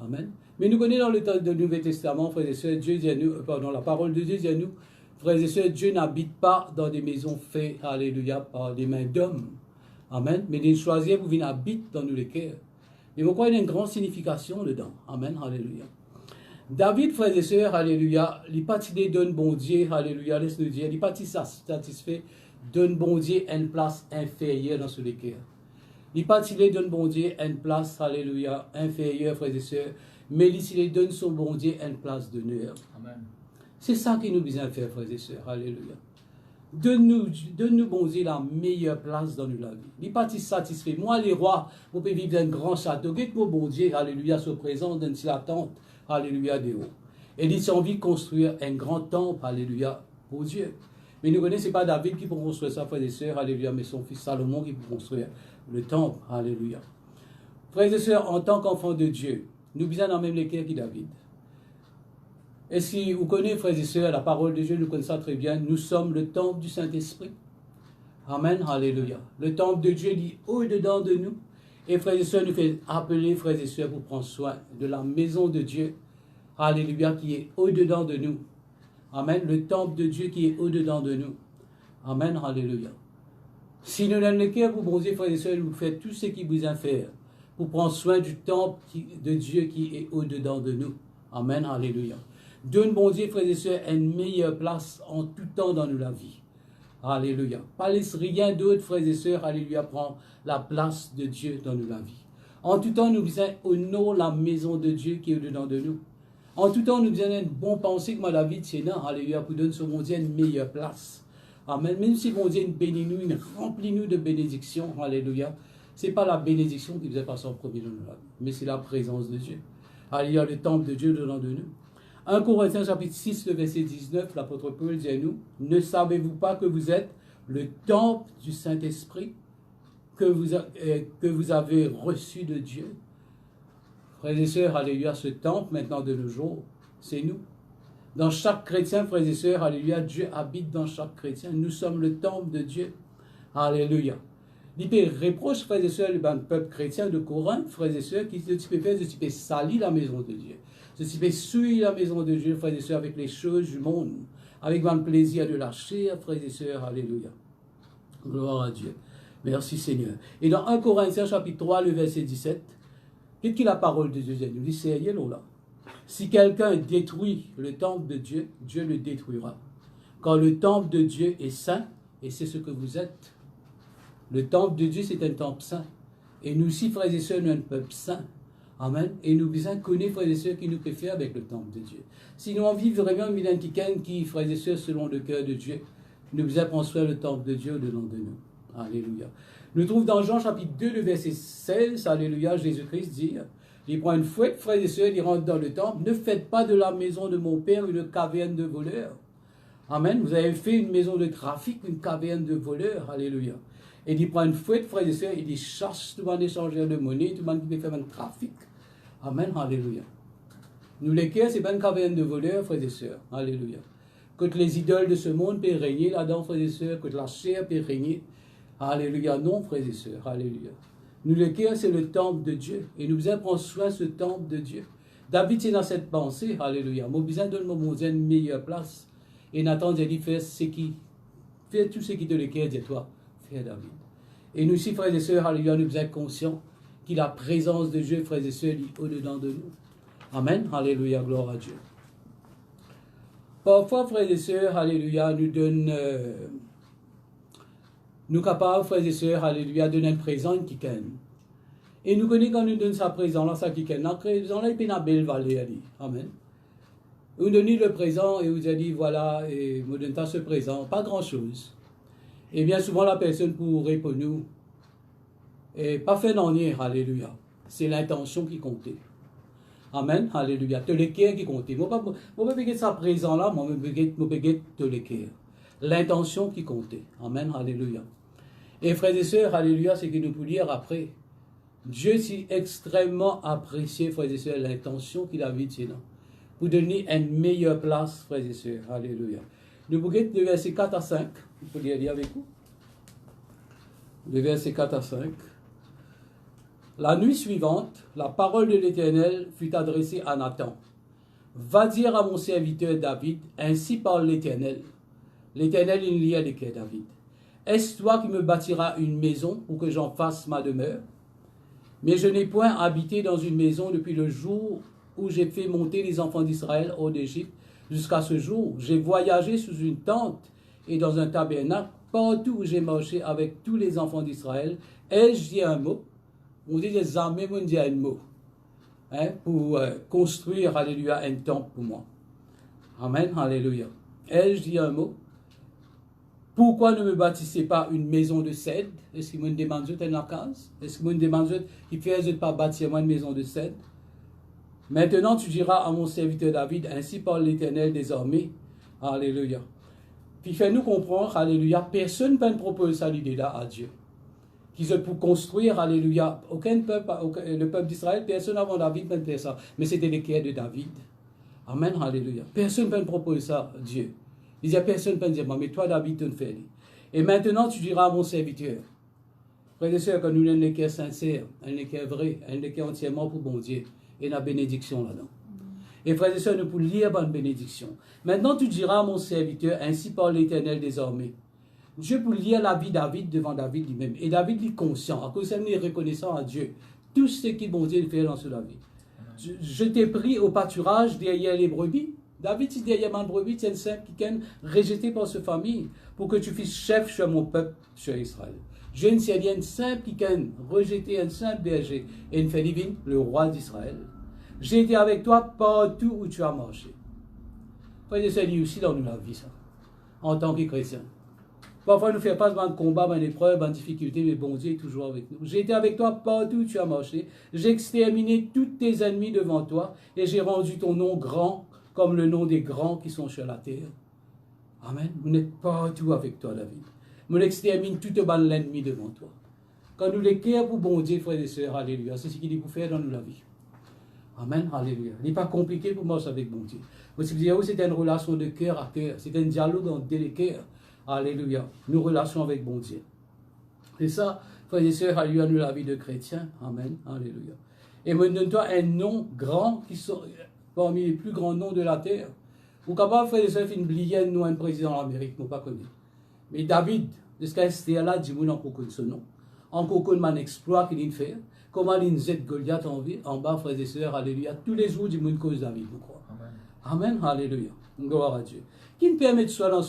Amen. Mais nous connaissons dans le Nouveau Testament, frères et sœurs, Dieu dit à nous, pardon, la parole de Dieu dit à nous, frères et sœurs, Dieu n'habite pas dans des maisons faites, alléluia, par des mains d'hommes. Amen. Mais il choisit pour venir habiter dans nous les cœurs. Et pourquoi il y a une grande signification dedans. Amen, alléluia. David, frères et sœurs, alléluia, il n'est pas donne bon Dieu, alléluia, laisse-nous dire, il n'est pas satisfait, donne bon Dieu une place inférieure dans ce cœur. Il n'est pas donne bon Dieu une place, alléluia, inférieure, frères et sœurs, mais il donne son bon Dieu une place d'honneur. Amen. C'est ça qui nous besoin faire, frères et sœurs, alléluia. Donne-nous, bon Dieu, la meilleure place dans la vie. Il n'est pas satisfait. Moi, les rois, vous pouvez vivre dans un grand château. Dites-moi, bon Dieu, alléluia, soit présent dans la tente. Alléluia, de haut. Et il a envie de construire un grand temple, alléluia, pour Dieu. Mais nous connaissons, ce n'est pas David qui peut construire ça, frères et sœurs, alléluia, mais son fils Salomon qui peut construire le temple, alléluia. Frères et sœurs, en tant qu'enfants de Dieu, nous sommes dans le même les cœurs que David. Et si vous connaissez, frères et sœurs, la parole de Dieu, nous connaissons ça très bien, nous sommes le temple du Saint-Esprit. Amen, alléluia. Le temple de Dieu est au-dedans de nous. Et frères et sœurs, nous fait appeler, frères et sœurs, pour prendre soin de la maison de Dieu, alléluia, qui est au-dedans de nous. Amen, le temple de Dieu qui est au-dedans de nous. Amen, alléluia. Si nous avons le cœur pour bon Dieu, frères et sœurs, nous faites tout ce qui vous a fait pour prendre soin du temple de Dieu qui est au-dedans de nous. Amen, alléluia. Donne, bon Dieu, frères et sœurs, une meilleure place en tout temps dans la vie. Alléluia. Pas laisse rien d'autre, frères et sœurs, alléluia, prend la place de Dieu dans la vie. En tout temps, nous faisons honorer la maison de Dieu qui est au-dedans de nous. En tout temps, nous faisons une bonne pensée que la vie de Sénat, alléluia, pour donner sur mon Dieu une meilleure place. Amen. Même si mon Dieu nous bénit nous, il remplit nous de bénédictions, alléluia. Ce n'est pas la bénédiction qui vous est passée en premier dans la vie, mais c'est la présence de Dieu. Alléluia, le temple de Dieu dedans de nous. 1 Corinthiens chapitre 6, le verset 19, l'apôtre Paul dit à nous, ne savez-vous pas que vous êtes le temple du Saint-Esprit que vous avez reçu de Dieu? Frères et sœurs, alléluia, ce temple maintenant de nos jours, c'est nous. Dans chaque chrétien, frères et sœurs, alléluia, Dieu habite dans chaque chrétien. Nous sommes le temple de Dieu. Alléluia. Il peut reproche, frères et sœurs, le peuple chrétien de Corinthe, frères et sœurs, qui peut salir la maison de Dieu. Ceci peut souiller la maison de Dieu, frères et sœurs, avec les choses du monde, avec le plaisir de la chair, frères et sœurs, alléluia. Gloire à Dieu. Merci Seigneur. Et dans 1 Corinthiens chapitre 3, le verset 17, qu'est-ce que la parole de Dieu nous dit? C'est là. Si quelqu'un détruit le temple de Dieu, Dieu le détruira. Quand le temple de Dieu est saint, et c'est ce que vous êtes. Le temple de Dieu, c'est un temple saint. Et nous aussi, frères et sœurs, nous sommes un peuple saint. Amen. Et nous devons connaître, frères et sœurs, qui nous préfèrent avec le temple de Dieu. Sinon, on vit vraiment une identité qui, frères et sœurs, selon le cœur de Dieu, nous devons prendre soin le temple de Dieu au-dedans de nous. Alléluia. Nous trouvons dans Jean chapitre 2, le verset 16, alléluia, Jésus-Christ dit, il prend une fouette, frères et sœurs, il rentre dans le temple, ne faites pas de la maison de mon Père une caverne de voleurs. Amen. Vous avez fait une maison de trafic, une caverne de voleurs. Alléluia. Et il prend une fouette, frères et sœurs, il chasse tout le monde échangeur de monnaie, tout le monde qui peut faire un trafic. Amen. Alléluia. Nous, les cœurs, ce n'est pas une caverne de voleurs, frères et sœurs. Alléluia. Que les idoles de ce monde peuvent régner là-dedans, frères et sœurs, que la chair peut régner. Alléluia. Non, frères et sœurs. Alléluia. Nous, le cœur, c'est le temple de Dieu. Et nous devons prendre soin de ce temple de Dieu. David, c'est dans cette pensée. Alléluia. Moi, besoin de mon Dieu une meilleure place. Et Nathan dit, fais tout ce qui te le cœur, dis-toi. Frère David. Et nous aussi, frères et sœurs, alléluia, nous sommes conscients que la présence de Dieu, frères et sœurs, est au-dedans de nous. Amen. Alléluia, gloire à Dieu. Parfois, frères et sœurs, alléluia, nous capables, frères et sœurs, alléluia, donner un présent qui ken. Et nous connaissons quand nous donnons sa présent là, ça qui ken. La présent là, il peut une belle vallée, amen. Vous donnez le présent et vous avez dit, voilà, et vous donnez ce présent, pas grand-chose. Et bien souvent, la personne pour répondre nous, et pas fait d'en dire, alléluia. C'est l'intention qui comptait. Amen, alléluia. Te le cœur qui comptait. Moi, pas payer ça présent là, moi, je payer te le cœur. L'intention qui comptait. Amen, alléluia. Et frères et sœurs, alléluia, c'est que nous pouvons dire après. Dieu s'est extrêmement apprécié, frères et sœurs, l'intention qu'il a vue de pour donner une meilleure place, frères et sœurs. Alléluia. Nous pouvons le verset 4 à 5. Vous pouvez lire avec vous. Le verset 4 à 5. La nuit suivante, la parole de l'Éternel fut adressée à Nathan. Va dire à mon serviteur David, ainsi parle l'Éternel. L'Éternel, il lit à l'écrit David. Est-ce toi qui me bâtiras une maison pour que j'en fasse ma demeure? Mais je n'ai point habité dans une maison depuis le jour où j'ai fait monter les enfants d'Israël hors d'Égypte. Jusqu'à ce jour, j'ai voyagé sous une tente et dans un tabernacle, partout où j'ai marché avec tous les enfants d'Israël. Ai-je dit un mot? On dit les armées, on dit un mot. Pour construire, alléluia, un temple pour moi. Amen, alléluia. Ai-je dit un mot? Pourquoi ne me bâtissez pas une maison de cèdre? Est-ce que vous me demandez une case? Est-ce que vous me demandez qu'il ne fait pas bâtir moi une maison de cèdre? Maintenant, tu diras à mon serviteur David, ainsi parle l'Éternel des armées. Alléluia. Puis fais-nous comprendre, alléluia, personne ne peut proposer ça l'idée-là à Dieu. Qui se pour construire, alléluia, aucun peuple, le peuple d'Israël, personne avant David ne peut faire ça. Mais c'était les cœurs de David. Amen, alléluia. Personne ne peut proposer ça à Dieu. Il y a personne qui peut dire, mais toi, David, tu le fais. Et maintenant, tu diras à mon serviteur, frères et sœurs, que nous avons un cœur sincère, un cœur vrai, un cœur entièrement pour bon Dieu. Et la bénédiction là-dedans. Et frères et sœurs, nous pouvons lire bonne bénédiction. Maintenant, tu diras à mon serviteur, ainsi parle l'Éternel des armées. Dieu pour lire la vie de David devant David lui-même. Et David est conscient, à cause de reconnaissant à Dieu tout ce qui bon Dieu fait dans sa vie. Je t'ai pris au pâturage derrière les brebis. David, il dit, il y a un brebis, c'est un simple qui est rejeté par sa famille pour que tu fasses chef sur mon peuple, sur Israël. Je ne sais rien, un simple qui est rejeté, un simple berger, et une fait divine, le roi d'Israël. J'ai été avec toi partout où tu as marché. Frères et sœurs, il y a aussi dans la vie, ça, en tant que chrétien. Parfois, nous faisons pas de combat, de épreuve, de difficulté, mais bon Dieu est toujours avec nous. J'ai été avec toi partout où tu as marché. J'ai exterminé tous tes ennemis devant toi, et j'ai rendu ton nom grand, comme le nom des grands qui sont sur la terre. Amen. Vous n'êtes partout avec toi, David. Vous extermine tout l'ennemi devant toi. Quand nous les cœurs pour bon Dieu, frères et sœurs, alléluia, c'est ce qu'il dit pour faire dans la vie. Amen, alléluia. Il n'est pas compliqué pour marcher avec bon Dieu. C'est une relation de cœur à cœur. C'est un dialogue entre les cœurs. Alléluia. Nous relation avec bon Dieu. Et ça, frères et sœurs, alléluia, nous la vie de chrétien. Amen, alléluia. Et me donne-toi un nom grand qui sont parmi les plus grands noms de la terre. Ou capable, frères et sœurs, une blienne, nous, un président de l'Amérique, nous pas connu. Mais David, jusqu'à ce là, dis-moi encore ce nom. Encore un exploit qu'il a fait. Comment il zède Goliath en bas, frères et sœurs, alléluia. Tous les jours, dis-moi une cause David, nous crois. Amen, alléluia. Gloire à Dieu. Qui me permet de soi dans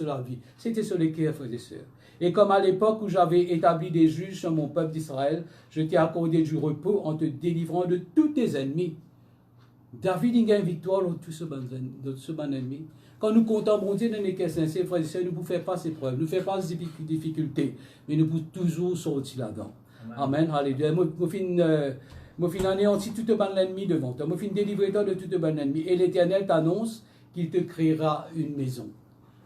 la vie? C'était sur les cœurs, frères et sœurs. Et comme à l'époque où j'avais établi des juges sur mon peuple d'Israël, je t'ai accordé du repos en te délivrant de tous tes ennemis. David il gagne victoire de tout ce bon ennemi. Quand nous comptons, bon Dieu, dans les cœurs sincères, frères et sœurs, nous ne pouvons pas ces preuves, nous ne faisons pas ces difficultés, mais nous pouvons toujours sortir là-dedans. Amen, alléluia. Moi, fin anéanti tout bon ennemi devant toi. Moi, fin délivrer toi de tout bon ennemi. Et l'Éternel t'annonce qu'il te créera une maison.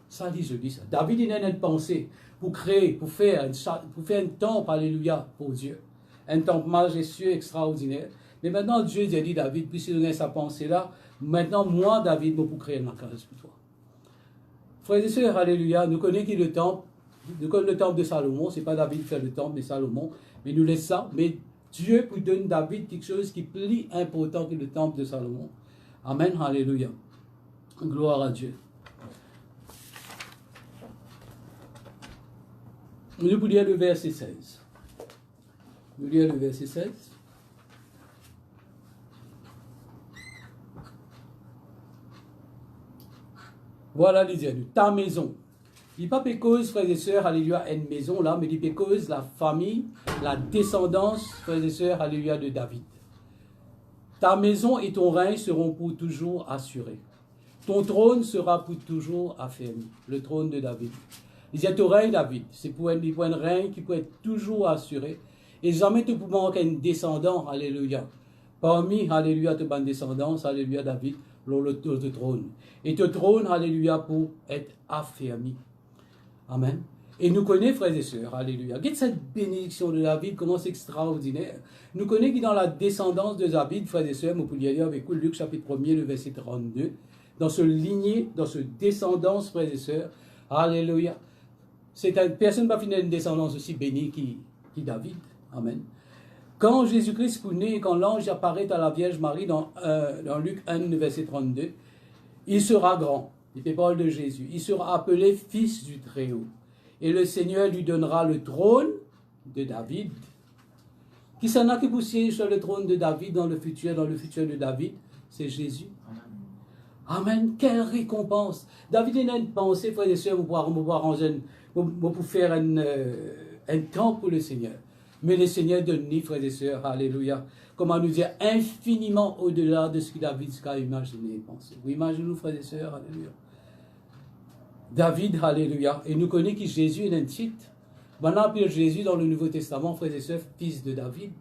Ça dit, je dis ça. David, il a une pensée pour créer, pour faire un temple, alléluia, pour Dieu. Un temple majestueux, extraordinaire. Mais maintenant, Dieu a dit, David, puisqu'il donne sa pensée là, maintenant, moi, David, moi, pour créer une case pour toi. Frères et sœurs, alléluia, nous connaissons qui le temple. Nous connaissons le temple de Salomon. Ce n'est pas David qui fait le temple, mais Salomon. Mais nous laissons ça. Mais Dieu vous donne David quelque chose qui est plus important que le temple de Salomon. Amen, alléluia. Gloire à Dieu. Nous allons lire le verset 16. Nous lire le verset 16. Voilà, lisez nous ta maison. Il n'y a pas cause, frères et sœurs, alléluia, une maison là, mais il y a cause la famille, la descendance, frères et sœurs, alléluia, de David. Ta maison et ton règne seront pour toujours assurés. Ton trône sera pour toujours affermi. Le trône de David. Il y a ton règne, David. C'est pour un règne qui peut être toujours assuré. Et jamais tu peux manquer un descendant, alléluia. Parmi, alléluia, ta descendance, alléluia, David, le trône. Et ton trône, alléluia, pour être affermi. Amen. Et nous connaissons, frères et sœurs, alléluia. Regardez cette bénédiction de David, comment c'est extraordinaire. Nous connaissons que dans la descendance de David, frères et sœurs, nous pouvons y aller avec vous, Luc chapitre 1er, le verset 32. Dans ce lignée, dans ce descendance, frères et sœurs, alléluia. Personne ne va finir une descendance aussi bénie qui David. Amen. Quand Jésus-Christ est né, quand l'ange apparaît à la Vierge Marie dans Luc 1, le verset 32, il sera grand. Il fait parole de Jésus. Il sera appelé fils du Très-Haut. Et le Seigneur lui donnera le trône de David. Qui s'en a qui vous siège sur le trône de David dans le futur de David? C'est Jésus. Amen. Quelle récompense. David a une pensée, frères et sœurs, pour faire un temple pour le Seigneur. Mais le Seigneur donne, frères et sœurs, alléluia. Comment nous dire infiniment au-delà de ce que David a imaginé et pensé. Vous imaginez-nous, frères et sœurs, alléluia. David, alléluia. Et nous connaissons que Jésus est un titre. Maintenant, appelle Jésus dans le Nouveau Testament, frères et sœurs, fils de David.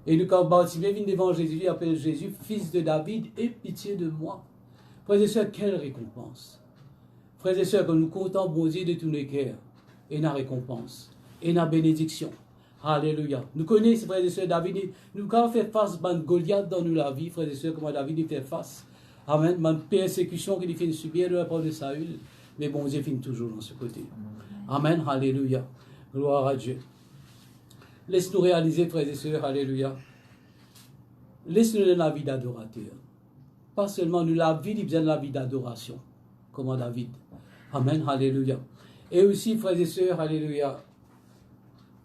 Et nous, quand Bartimée vient devant Jésus, il appelle Jésus, fils de David, aie pitié de moi. Frères et sœurs, quelle récompense. Frères et sœurs, quand nous comptons bon Dieu de tous les cœurs, et la récompense, et la bénédiction. Alléluia. Nous connaissons, frères et sœurs, David, nous quand on fait face à Goliath dans nous la vie, frères et sœurs, comment David fait face. Amen. Ma persécution qu'il fait subir de la part de Saül. Mais bon Dieu finit toujours dans ce côté. Amen. Alléluia. Gloire à Dieu. Laisse-nous réaliser, frères et sœurs, alléluia. Laisse-nous la vie d'adorateur. Pas seulement nous, la vie, il besoin de la vie d'adoration. Comme David. Amen. Alléluia. Et aussi, frères et sœurs, alléluia.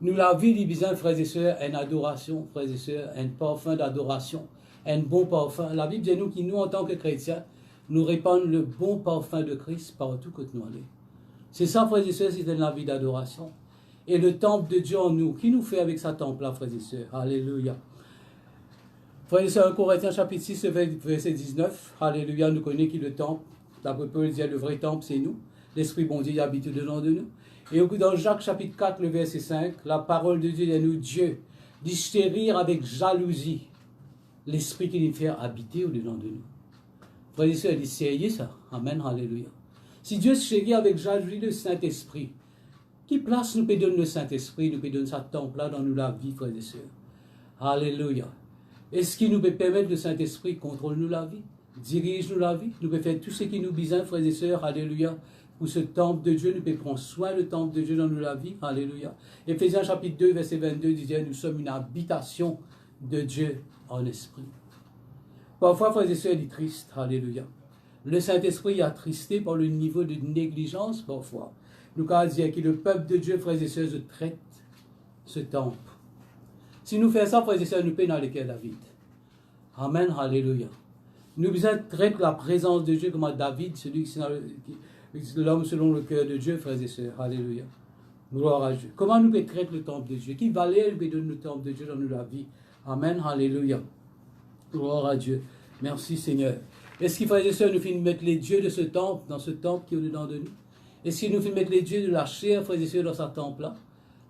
Nous, la vie, il besoin, frères et sœurs, une adoration, frères et sœurs, un parfum d'adoration. Un bon parfum. La Bible dit nous, qui nous, en tant que chrétiens, nous répandre le bon parfum de Christ partout que nous allons. C'est ça, frères et sœurs, c'est la vie d'adoration. Et le temple de Dieu en nous, qui nous fait avec sa temple-là, frères et sœurs? Alléluia. Frères et sœurs, 1 Corinthiens chapitre 6, verset 19. Alléluia, nous connaissons qui est le temple. D'après Paul disait, le vrai temple, c'est nous. L'Esprit bon Dieu habite dedans de nous. Et dans Jacques chapitre 4, le verset 5, la parole de Dieu dit à nous, Dieu dit chérir avec jalousie l'Esprit qui nous fait habiter au-dedans de nous. Frères et sœurs, il dit, c'est ça. Amen, alléluia. Si Dieu chérit avec jalousie le Saint-Esprit, qui place nous peut donner le Saint-Esprit, nous peut donner sa temple-là dans nous la vie, frères et sœurs. Alléluia. Est-ce qui nous peut permettre le Saint-Esprit contrôle nous la vie, dirige nous la vie, nous peut faire tout ce qui nous besoin, frères et sœurs, alléluia. Pour ce temple de Dieu, nous pouvons prendre soin du temple de Dieu dans nous la vie, alléluia. Éphésiens chapitre 2, verset 22 disait, nous sommes une habitation de Dieu en esprit. Parfois, frères et sœurs, il est triste, alléluia. Le Saint-Esprit est attristé par le niveau de négligence, parfois. Nous avons dit que le peuple de Dieu, frères et sœurs, traite ce temple. Si nous faisons ça, frères et sœurs, nous pouvons dans le cœur de David. Amen, alléluia. Nous devons traiter la présence de Dieu comme David, celui qui est l'homme selon le cœur de Dieu, frères et sœurs. Alléluia. Gloire à Dieu. Comment nous pouvons traiter le temple de Dieu? Qui valait nous donne le temple de Dieu dans notre vie? Amen, alléluia. Gloire à Dieu. Merci Seigneur. Est-ce qu'il, frères et sœurs, nous finissons mettre les dieux de ce temple, dans ce temple qui est au-dedans de nous? Est-ce qu'il nous fait mettre les dieux de la chair, frères et sœurs, dans sa temple-là?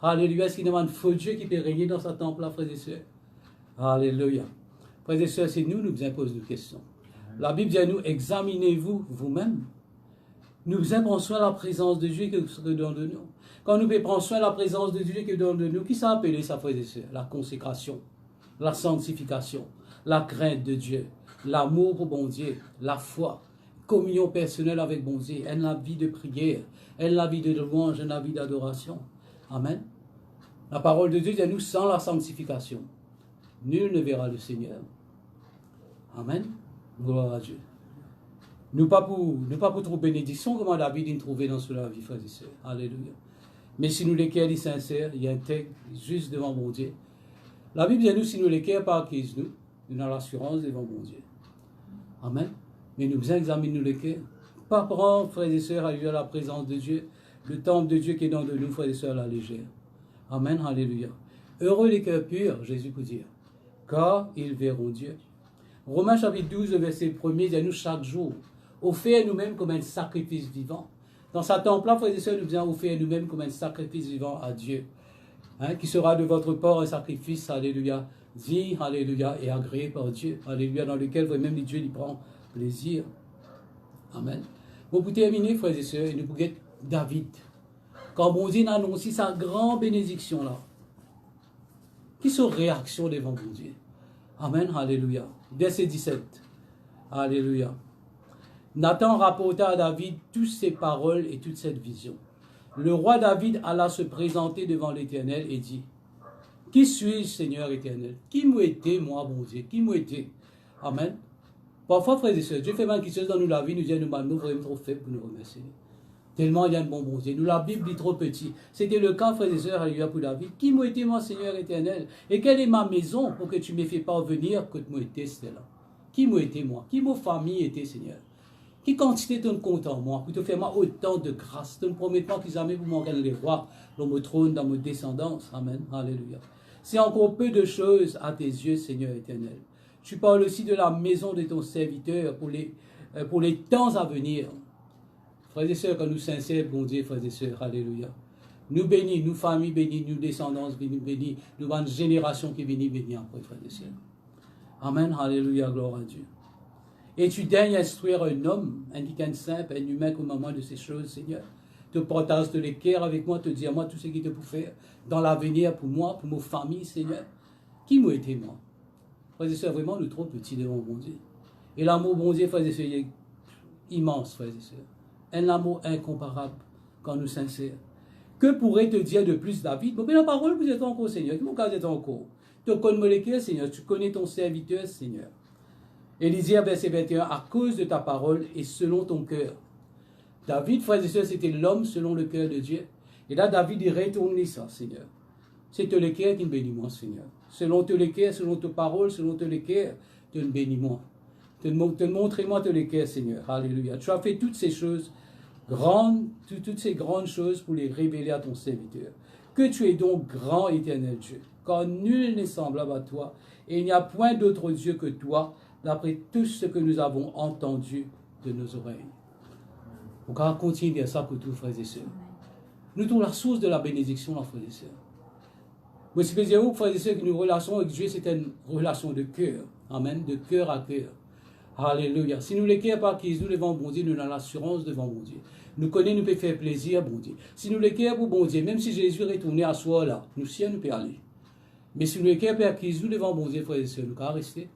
Alléluia. Est-ce qu'il demande un faux Dieu qui peut régner dans sa temple-là, frères et sœurs? Alléluia. Frères et sœurs, c'est nous nous posons des questions. La Bible dit à nous, examinez-vous vous-même. Nous prenons soin de la présence de Dieu qui est au-dedans de nous. Quand nous prenons soin de la présence de Dieu qui est au-dedans de nous, qui s'est appelé ça, frères et sœurs? La consécration, la sanctification, la crainte de Dieu, l'amour pour bon Dieu, la foi, communion personnelle avec bon Dieu, la vie de prière, la vie de louange, la vie d'adoration. Amen. La parole de Dieu dit à nous, sans la sanctification, nul ne verra le Seigneur. Amen. Gloire à Dieu. Nous pas pour trop bénédiction, comme David nous trouvait dans la vie, frères et sœurs. Alléluia. Mais si nous les cœurs sincères, il y a un texte juste devant mon Dieu. La Bible dit à nous, si nous les cœurs pas acquises, nous avons l'assurance devant mon Dieu. Amen. Mais nous examinons les cœurs. Pas prendre, frères et sœurs, à la présence de Dieu, le temple de Dieu qui est dans de nous, frères et sœurs, à la légère. Amen. Alléluia. Heureux les cœurs purs, Jésus peut dire, car ils verront Dieu. Romains chapitre 12, verset 1er, dit à nous chaque jour, offrir nous-mêmes comme un sacrifice vivant. Dans sa temple-là, frères et sœurs, nous devons offrir nous-mêmes comme un sacrifice vivant à Dieu. Qui sera de votre part un sacrifice, alléluia, dit, alléluia, et agréé par Dieu, alléluia, dans lequel même Dieu y prend plaisir. Amen. Bon, pour terminer, frères et sœurs, nous pouvons David. Quand bon Dieu annonce sa grande bénédiction là, qui sont réactions devant bon Dieu? Amen, alléluia. Verset 17. Alléluia. Nathan rapporta à David toutes ces paroles et toute cette vision. Le roi David alla se présenter devant l'Éternel et dit, qui suis-je, Seigneur éternel? Qui m'a été, moi, bon Dieu? Qui m'a été? Amen. Parfois, frères et sœurs, Dieu fait mal quelque chose dans nous la vie, nous dit, nous vraiment trop faibles pour nous remercier. Tellement il y a un bon Dieu. Nous, la Bible dit trop petit. C'était le cas, frères et sœurs, alléluia, pour David. Qui m'a été, moi, Seigneur éternel? Et quelle est ma maison pour que tu me fais parvenir que tu m'as été, c'était là? Qui m'a été, moi? Qui ma famille était, Seigneur? Qui quantité ton compte en moi, pour te faire moi autant de grâce. Tu ne promets pas qu'ils jamais vous m'en les rois dans mon trône, dans mon descendance. Amen. Alléluia. C'est encore peu de choses à tes yeux, Seigneur éternel. Tu parles aussi de la maison de ton serviteur pour les temps à venir. Frères et sœurs, quand nous sincères, bon Dieu, frères et sœurs, alléluia. Nous bénis, nous familles bénies, nous descendance bénies, nous avons une génération qui bénit après, frères et sœurs. Amen. Alléluia, gloire à Dieu. Et tu daignes instruire un homme, un simple, un humain comme moi de ces choses, Seigneur. Te partages de l'équerre avec moi, te dis à moi tout ce qui te peut faire dans l'avenir pour moi, pour ma famille, Seigneur. Qui m'a été moi? Frères et sœurs, vraiment, nous trop petits devant mon Dieu. Et l'amour, bon Dieu, frères et sœurs, il est immense, frères et sœurs. Un amour incomparable quand nous sincères. Que pourrait te dire de plus, David? Mais la parole, vous êtes encore, Seigneur. Qui mon cas est encore? Tu connais le cœur, Seigneur. Tu connais ton serviteur, Seigneur. Élisée, verset 21, à cause de ta parole et selon ton cœur. David, frères et sœurs, c'était l'homme selon le cœur de Dieu. Et là, David, il retourne ça, Seigneur. C'est le cœur qui me bénit, moi, Seigneur. Selon le cœur, selon ta parole, selon le cœur, tu me bénis, moi. Montrez-moi tous les cœurs, Seigneur. Alléluia. Tu as fait toutes ces choses grandes, toutes ces grandes choses pour les révéler à ton serviteur. Que tu es donc grand, éternel Dieu, car nul n'est semblable à toi, et il n'y a point d'autre Dieu que toi, d'après tout ce que nous avons entendu de nos oreilles. On va continuer à ça pour tous, frères et sœurs. Nous trouvons la source de la bénédiction, là, frères et sœurs. Mais ce que je dis, frères et sœurs, que nos relations avec Dieu, c'est une relation de cœur. Amen, de cœur à cœur. Alléluia. Si nous ne les cœurs pas qu'ils nous devant bon Dieu, nous avons l'assurance devant bon Dieu. Nous connaissons, nous pouvons faire plaisir à bon Dieu. Si nous les cœurs pour bon Dieu, même si Jésus est retourné à soi là, nous si nous pouvons aller. Mais si nous les cœurs pas qu'ils nous devant bon Dieu, frères et sœurs, nous pouvons rester.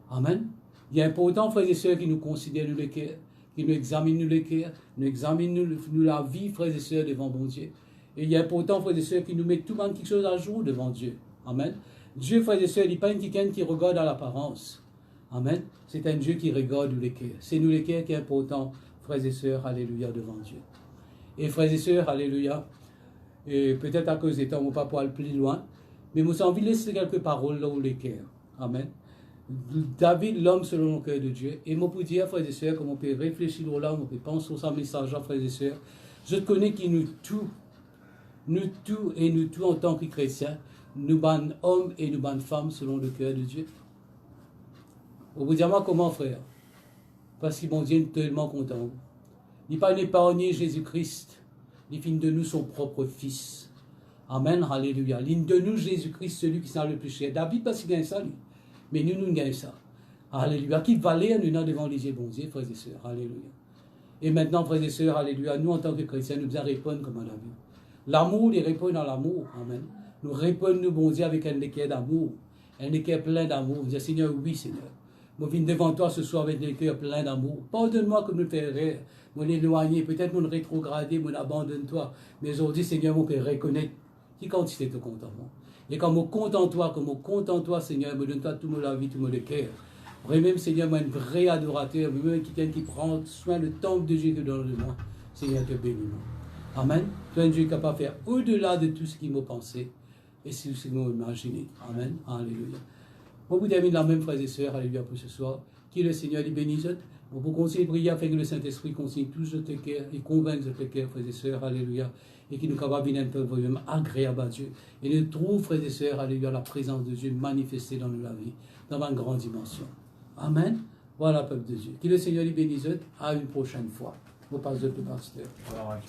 Amen. Il est important, frères et sœurs, qui nous considèrent nous les cœurs, qui nous examinent nous les cœurs, nous examinent nous la vie, frères et sœurs, devant bon Dieu. Et il est important, frères et sœurs, qui nous mettent tout le monde quelque chose à jour devant Dieu. Amen. Dieu, frères et sœurs, il n'est pas quelqu'un qui regarde à l'apparence. Amen. C'est un Dieu qui regarde les cœurs. C'est nous les cœurs qui est important, frères et sœurs, alléluia, devant Dieu. Et frères et sœurs, alléluia, et peut-être à cause des temps, on ne va pas pouvoir aller plus loin, mais nous avons envie de laisser quelques paroles là où les cœurs. Amen. David, l'homme selon le cœur de Dieu. Et moi, pour dire, frères et sœurs, comme on peut réfléchir au là, on peut penser au message, frères et sœurs, je connais qui nous tout en tant que chrétiens, nous ban hommes et nous ban femmes selon le cœur de Dieu. Vous vous dites, moi, comment, frère? Parce que mon Dieu est tellement content. Il n'est pas épargné Jésus-Christ. Il finit de nous son propre Fils. Amen, alléluia. Il de nous Jésus-Christ, celui qui s'en le plus cher. David, parce qu'il gagne ça, lui. Mais nous gagnons ça. Alléluia. Qui valait nous devant les yeux, bon Dieu, frères et sœurs. Alléluia. Et maintenant, frères et sœurs, alléluia, nous, en tant que chrétiens, nous devons répondre comme David. L'amour, il répond dans l'amour. Amen. Nous répondons, nous, bon Dieu, avec un équerre d'amour. Un équerre plein d'amour. Nous disons, Seigneur, oui, Seigneur. Moi, je viens devant toi ce soir avec des cœurs pleins d'amour. Pardonne-moi que nous faire rire, mon éloigner, peut-être mon rétrograder, mon abandonne-toi. Mais aujourd'hui, Seigneur, mon Père, reconnaître qui quantité de contentement. Et quand je compte en toi, Seigneur, me donne-toi tout mon la vie, tout mon cœur. Vraiment, Seigneur, moi, un vrai adorateur, même quelqu'un qui prend soin le temple de Dieu que dans le moi. Seigneur, te bénis. Amen. Tu es un Dieu capable de faire au-delà de tout ce qu'il m'a pensé et ce qu'il m'a imaginé. Amen. Alléluia. Moi, vous termine la même, frères et sœurs, alléluia, pour ce soir. Que le Seigneur les bénisse. On peut continuer de prier afin que le Saint-Esprit consigne tous de tes cœurs et convainc de tes cœurs, frères et sœurs, alléluia. Et qu'il nous capable de faire vraiment agréable à Dieu. Et nous trouve, frères et sœurs, alléluia, la présence de Dieu manifestée dans la vie, dans une grande dimension. Amen. Voilà, peuple de Dieu. Que le Seigneur les bénisse. À une prochaine fois. Vous passez de pasteur. Voilà.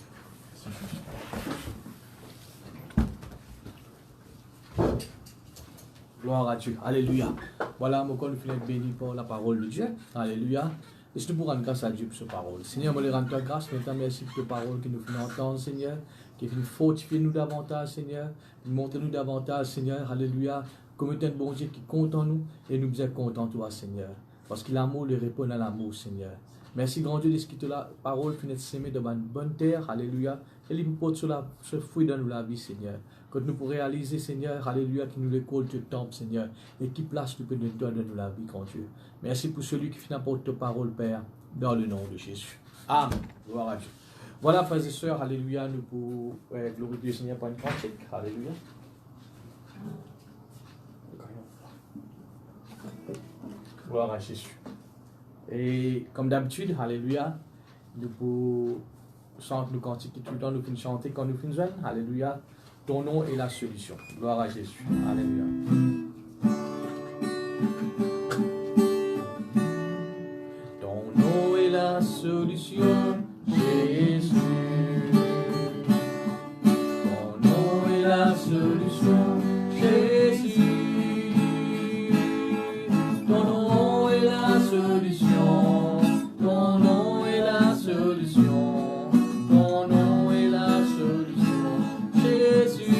Gloire à Dieu. Alléluia. Voilà, mon corps, nous finissons béni pour la parole de Dieu. Alléluia. Et je te rends grâce à Dieu pour cette parole. Seigneur, je te rends grâce, mais merci pour cette parole que nous finissons entendre, Seigneur, qui finit fortifier nous davantage, Seigneur, montre nous davantage, Seigneur. Alléluia. Comme un bon Dieu qui compte en nous, et nous sommes contents, toi, Seigneur. Parce que l'amour le répond à l'amour, Seigneur. Merci, grand Dieu, de ce que la parole finit s'aimer dans une bonne terre. Alléluia. Et il nous porte ce fruit dans la vie, Seigneur. Que nous pourrions réaliser, Seigneur, alléluia, qui nous récolte du temple, Seigneur, et qui place tout que nous donne dans la vie, grand Dieu. Merci pour celui qui finit porte ta parole, Père, dans le nom de Jésus. Amen. Gloire à Dieu. Voilà, frères et sœurs, alléluia, nous pour glorifier le Seigneur pour une pratique. Alléluia. Gloire à Jésus. Et comme d'habitude, alléluia, nous pour chanter nos cantiques tout le temps, nous finissons chanter quand nous finissons. Alléluia. Ton nom est la solution. Gloire à Jésus. Alléluia. Ton nom est la solution, Jésus. Ton nom est la solution, Jésus. Ton nom est la solution. Ton nom est la solution. Ton nom est la solution, Jésus.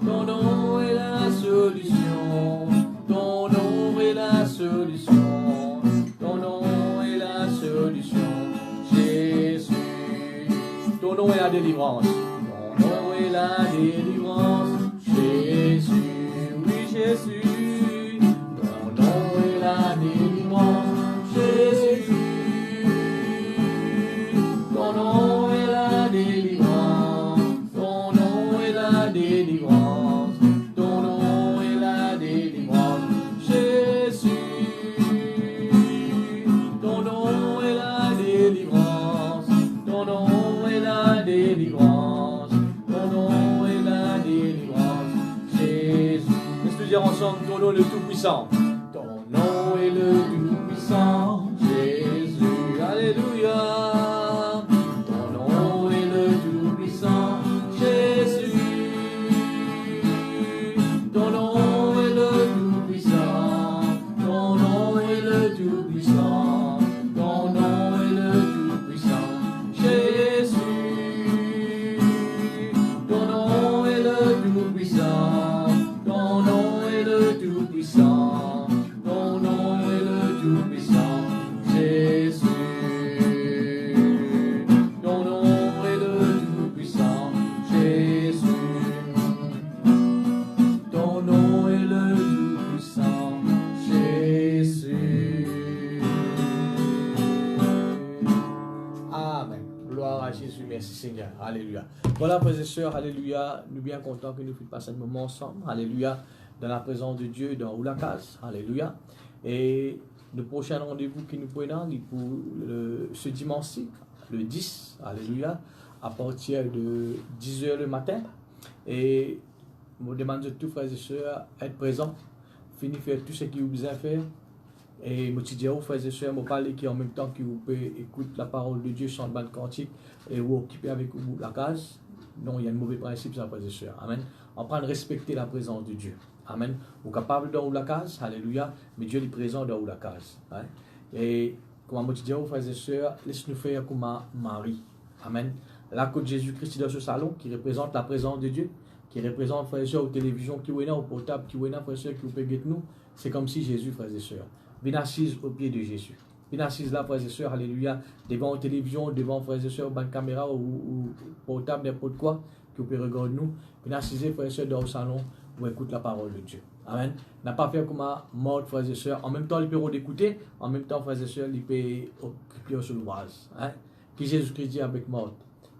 Ton nom est la solution. Ton nom est la solution. Ton nom est la solution, Jésus. Ton nom est la délivrance. Ton nom est la délivrance, Jésus. Oui, Jésus. Ton nom est la délivrance, Jésus. Ton nom est la délivrance. Ton nom est la délivrance. Ton nom est la délivrance, Jésus. est la délivrance. Ton nom est la délivrance. Jésus. Laisse-nous dire ensemble, ton nom est le Tout-Puissant. Ton nom est le Tout-Puissant. Jésus. Alléluia. Ton nom est le Tout-Puissant. Jésus. Ton nom est le Tout-Puissant. Ton nom est le Tout-Puissant. Ton nom est le Tout-Puissant. Jésus. Ton nom est le Tout-Puissant. Ton nom est le Tout-Puissant. Ton nom est le Tout-Puissant. Jésus. Ton nom est le Tout-Puissant. Jésus. Ton nom est le Tout-Puissant. Jésus. Amen. Gloire à Jésus. Merci Seigneur. Alléluia. Voilà, frères et sœurs, alléluia. Nous sommes bien contents que nous puissions passer un moment ensemble. Alléluia. Dans la présence de Dieu, dans Oulakaz. Alléluia. Et le prochain rendez-vous que nous prenons pour ce dimanche-ci, le 10, alléluia, à partir de 10h le matin. Et je vous demande de tous, frères et sœurs, être présents. Fini faire tout ce que vous besoin faire. Et je dis aux frères et sœurs, je parle qui en même temps que vous pouvez écouter la parole de Dieu, chanter le cantique et vous occuper avec vous la case. Non, il y a un mauvais principe, ça, frères et sœurs. Amen. On prend de respecter la présence de Dieu. Amen. Vous êtes capable dans la case, alléluia, mais Dieu est présent dans la case. Hein? Et comme je dis aux frères et sœurs, laisse-nous faire comme Marie. Amen. La côte Jésus-Christ dans ce salon qui représente la présence de Dieu, qui représente frères et sœurs aux télévisions qui sont là, au portable qui sont là, frères et sœurs qui vous payent nous. C'est comme si Jésus, frères et sœurs, bien assise au pied de Jésus. Bien assise là, frères et sœurs, alléluia, devant la télévision, devant frères et sœurs, bonne caméra ou portable, n'importe quoi, que vous pouvez regarder nous. Bien assise, frères et sœurs, dans le salon, vous écoutez la parole de Dieu. Amen. N'a pas fait comme un mort, frères et sœurs. En même temps, ils peuvent d'écouter. En même temps, frères et sœurs, ils peuvent occuper sur l'ouvrage. Hein? Qui Jésus-Christ dit avec mort.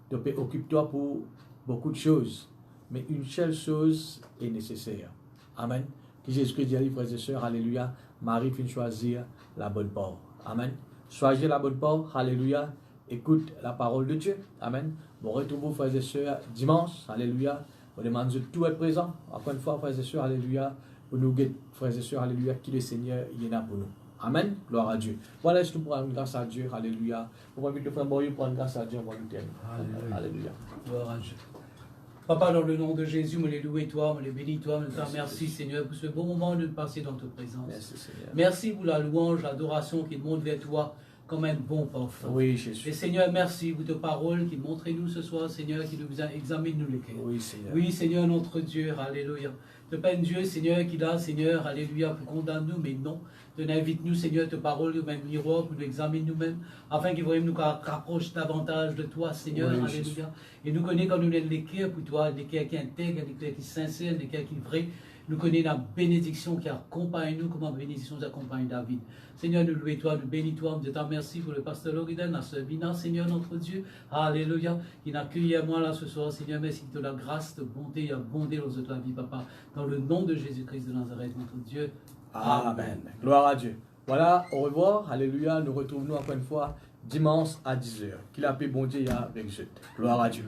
Tu peux occuper-toi pour beaucoup de choses. Mais une seule chose est nécessaire. Amen. Qui Jésus-Christ dit, frères et sœurs, alléluia. Marie finit choisir la bonne part. Amen. Choisir la bonne part. Alléluia. Écoute la parole de Dieu. Amen. Bon, retrouvez-vous, frères et sœurs, dimanche. Alléluia. On demande de tout être présent. Encore une fois, frères et sœurs, alléluia. Pour nous guider, frères et sœurs, alléluia, qui le Seigneur y en a pour nous. Amen. Gloire à Dieu. Voilà, je te prends grâce à Dieu. Alléluia. Pour moi, je te prends grâce à Dieu. Alléluia. Alléluia. Gloire à Dieu. Papa, dans le nom de Jésus, me les loue toi, me les bénis toi, me les remercie, Seigneur, pour ce bon moment de passer dans ta présence. Merci, Seigneur. Merci pour la louange, l'adoration qui monte vers toi comme un bon parfum. Oui, Jésus. Et Seigneur, merci pour ta parole qui montre-nous ce soir, Seigneur, qui nous examine-nous les cœurs. Oui, Seigneur. Oui, Seigneur, notre Dieu, alléluia. De pas un Dieu, Seigneur, qui là, Seigneur, alléluia, pour condamner nous, mais non. De invite-nous, Seigneur, ta parole, nous même miroir, pour nous examiner nous-mêmes, afin qu'il voyons nous rapproche davantage de toi, Seigneur, oui, alléluia. Jésus. Et nous connaissons quand nous sommes les cœurs pour toi, des cœurs qui intègrent, des cœurs qui sincères, des cœurs qui vrais. Nous connaissons la bénédiction qui accompagne nous, comme la bénédiction accompagne David. Seigneur, nous louons toi, nous bénis toi, nous te remercions pour le pasteur Loridel, notre sœur Bina, Seigneur notre Dieu, alléluia, qui n'a accueilli à moi là ce soir, Seigneur, merci de la grâce, de bonté et abondé dans notre vie, Papa, dans le nom de Jésus-Christ de Nazareth, notre Dieu. Amen. Gloire à Dieu. Voilà, au revoir, alléluia, nous retrouvons encore une fois dimanche à 10h. Qu'il a pu bon Dieu avec Dieu. Gloire à Dieu.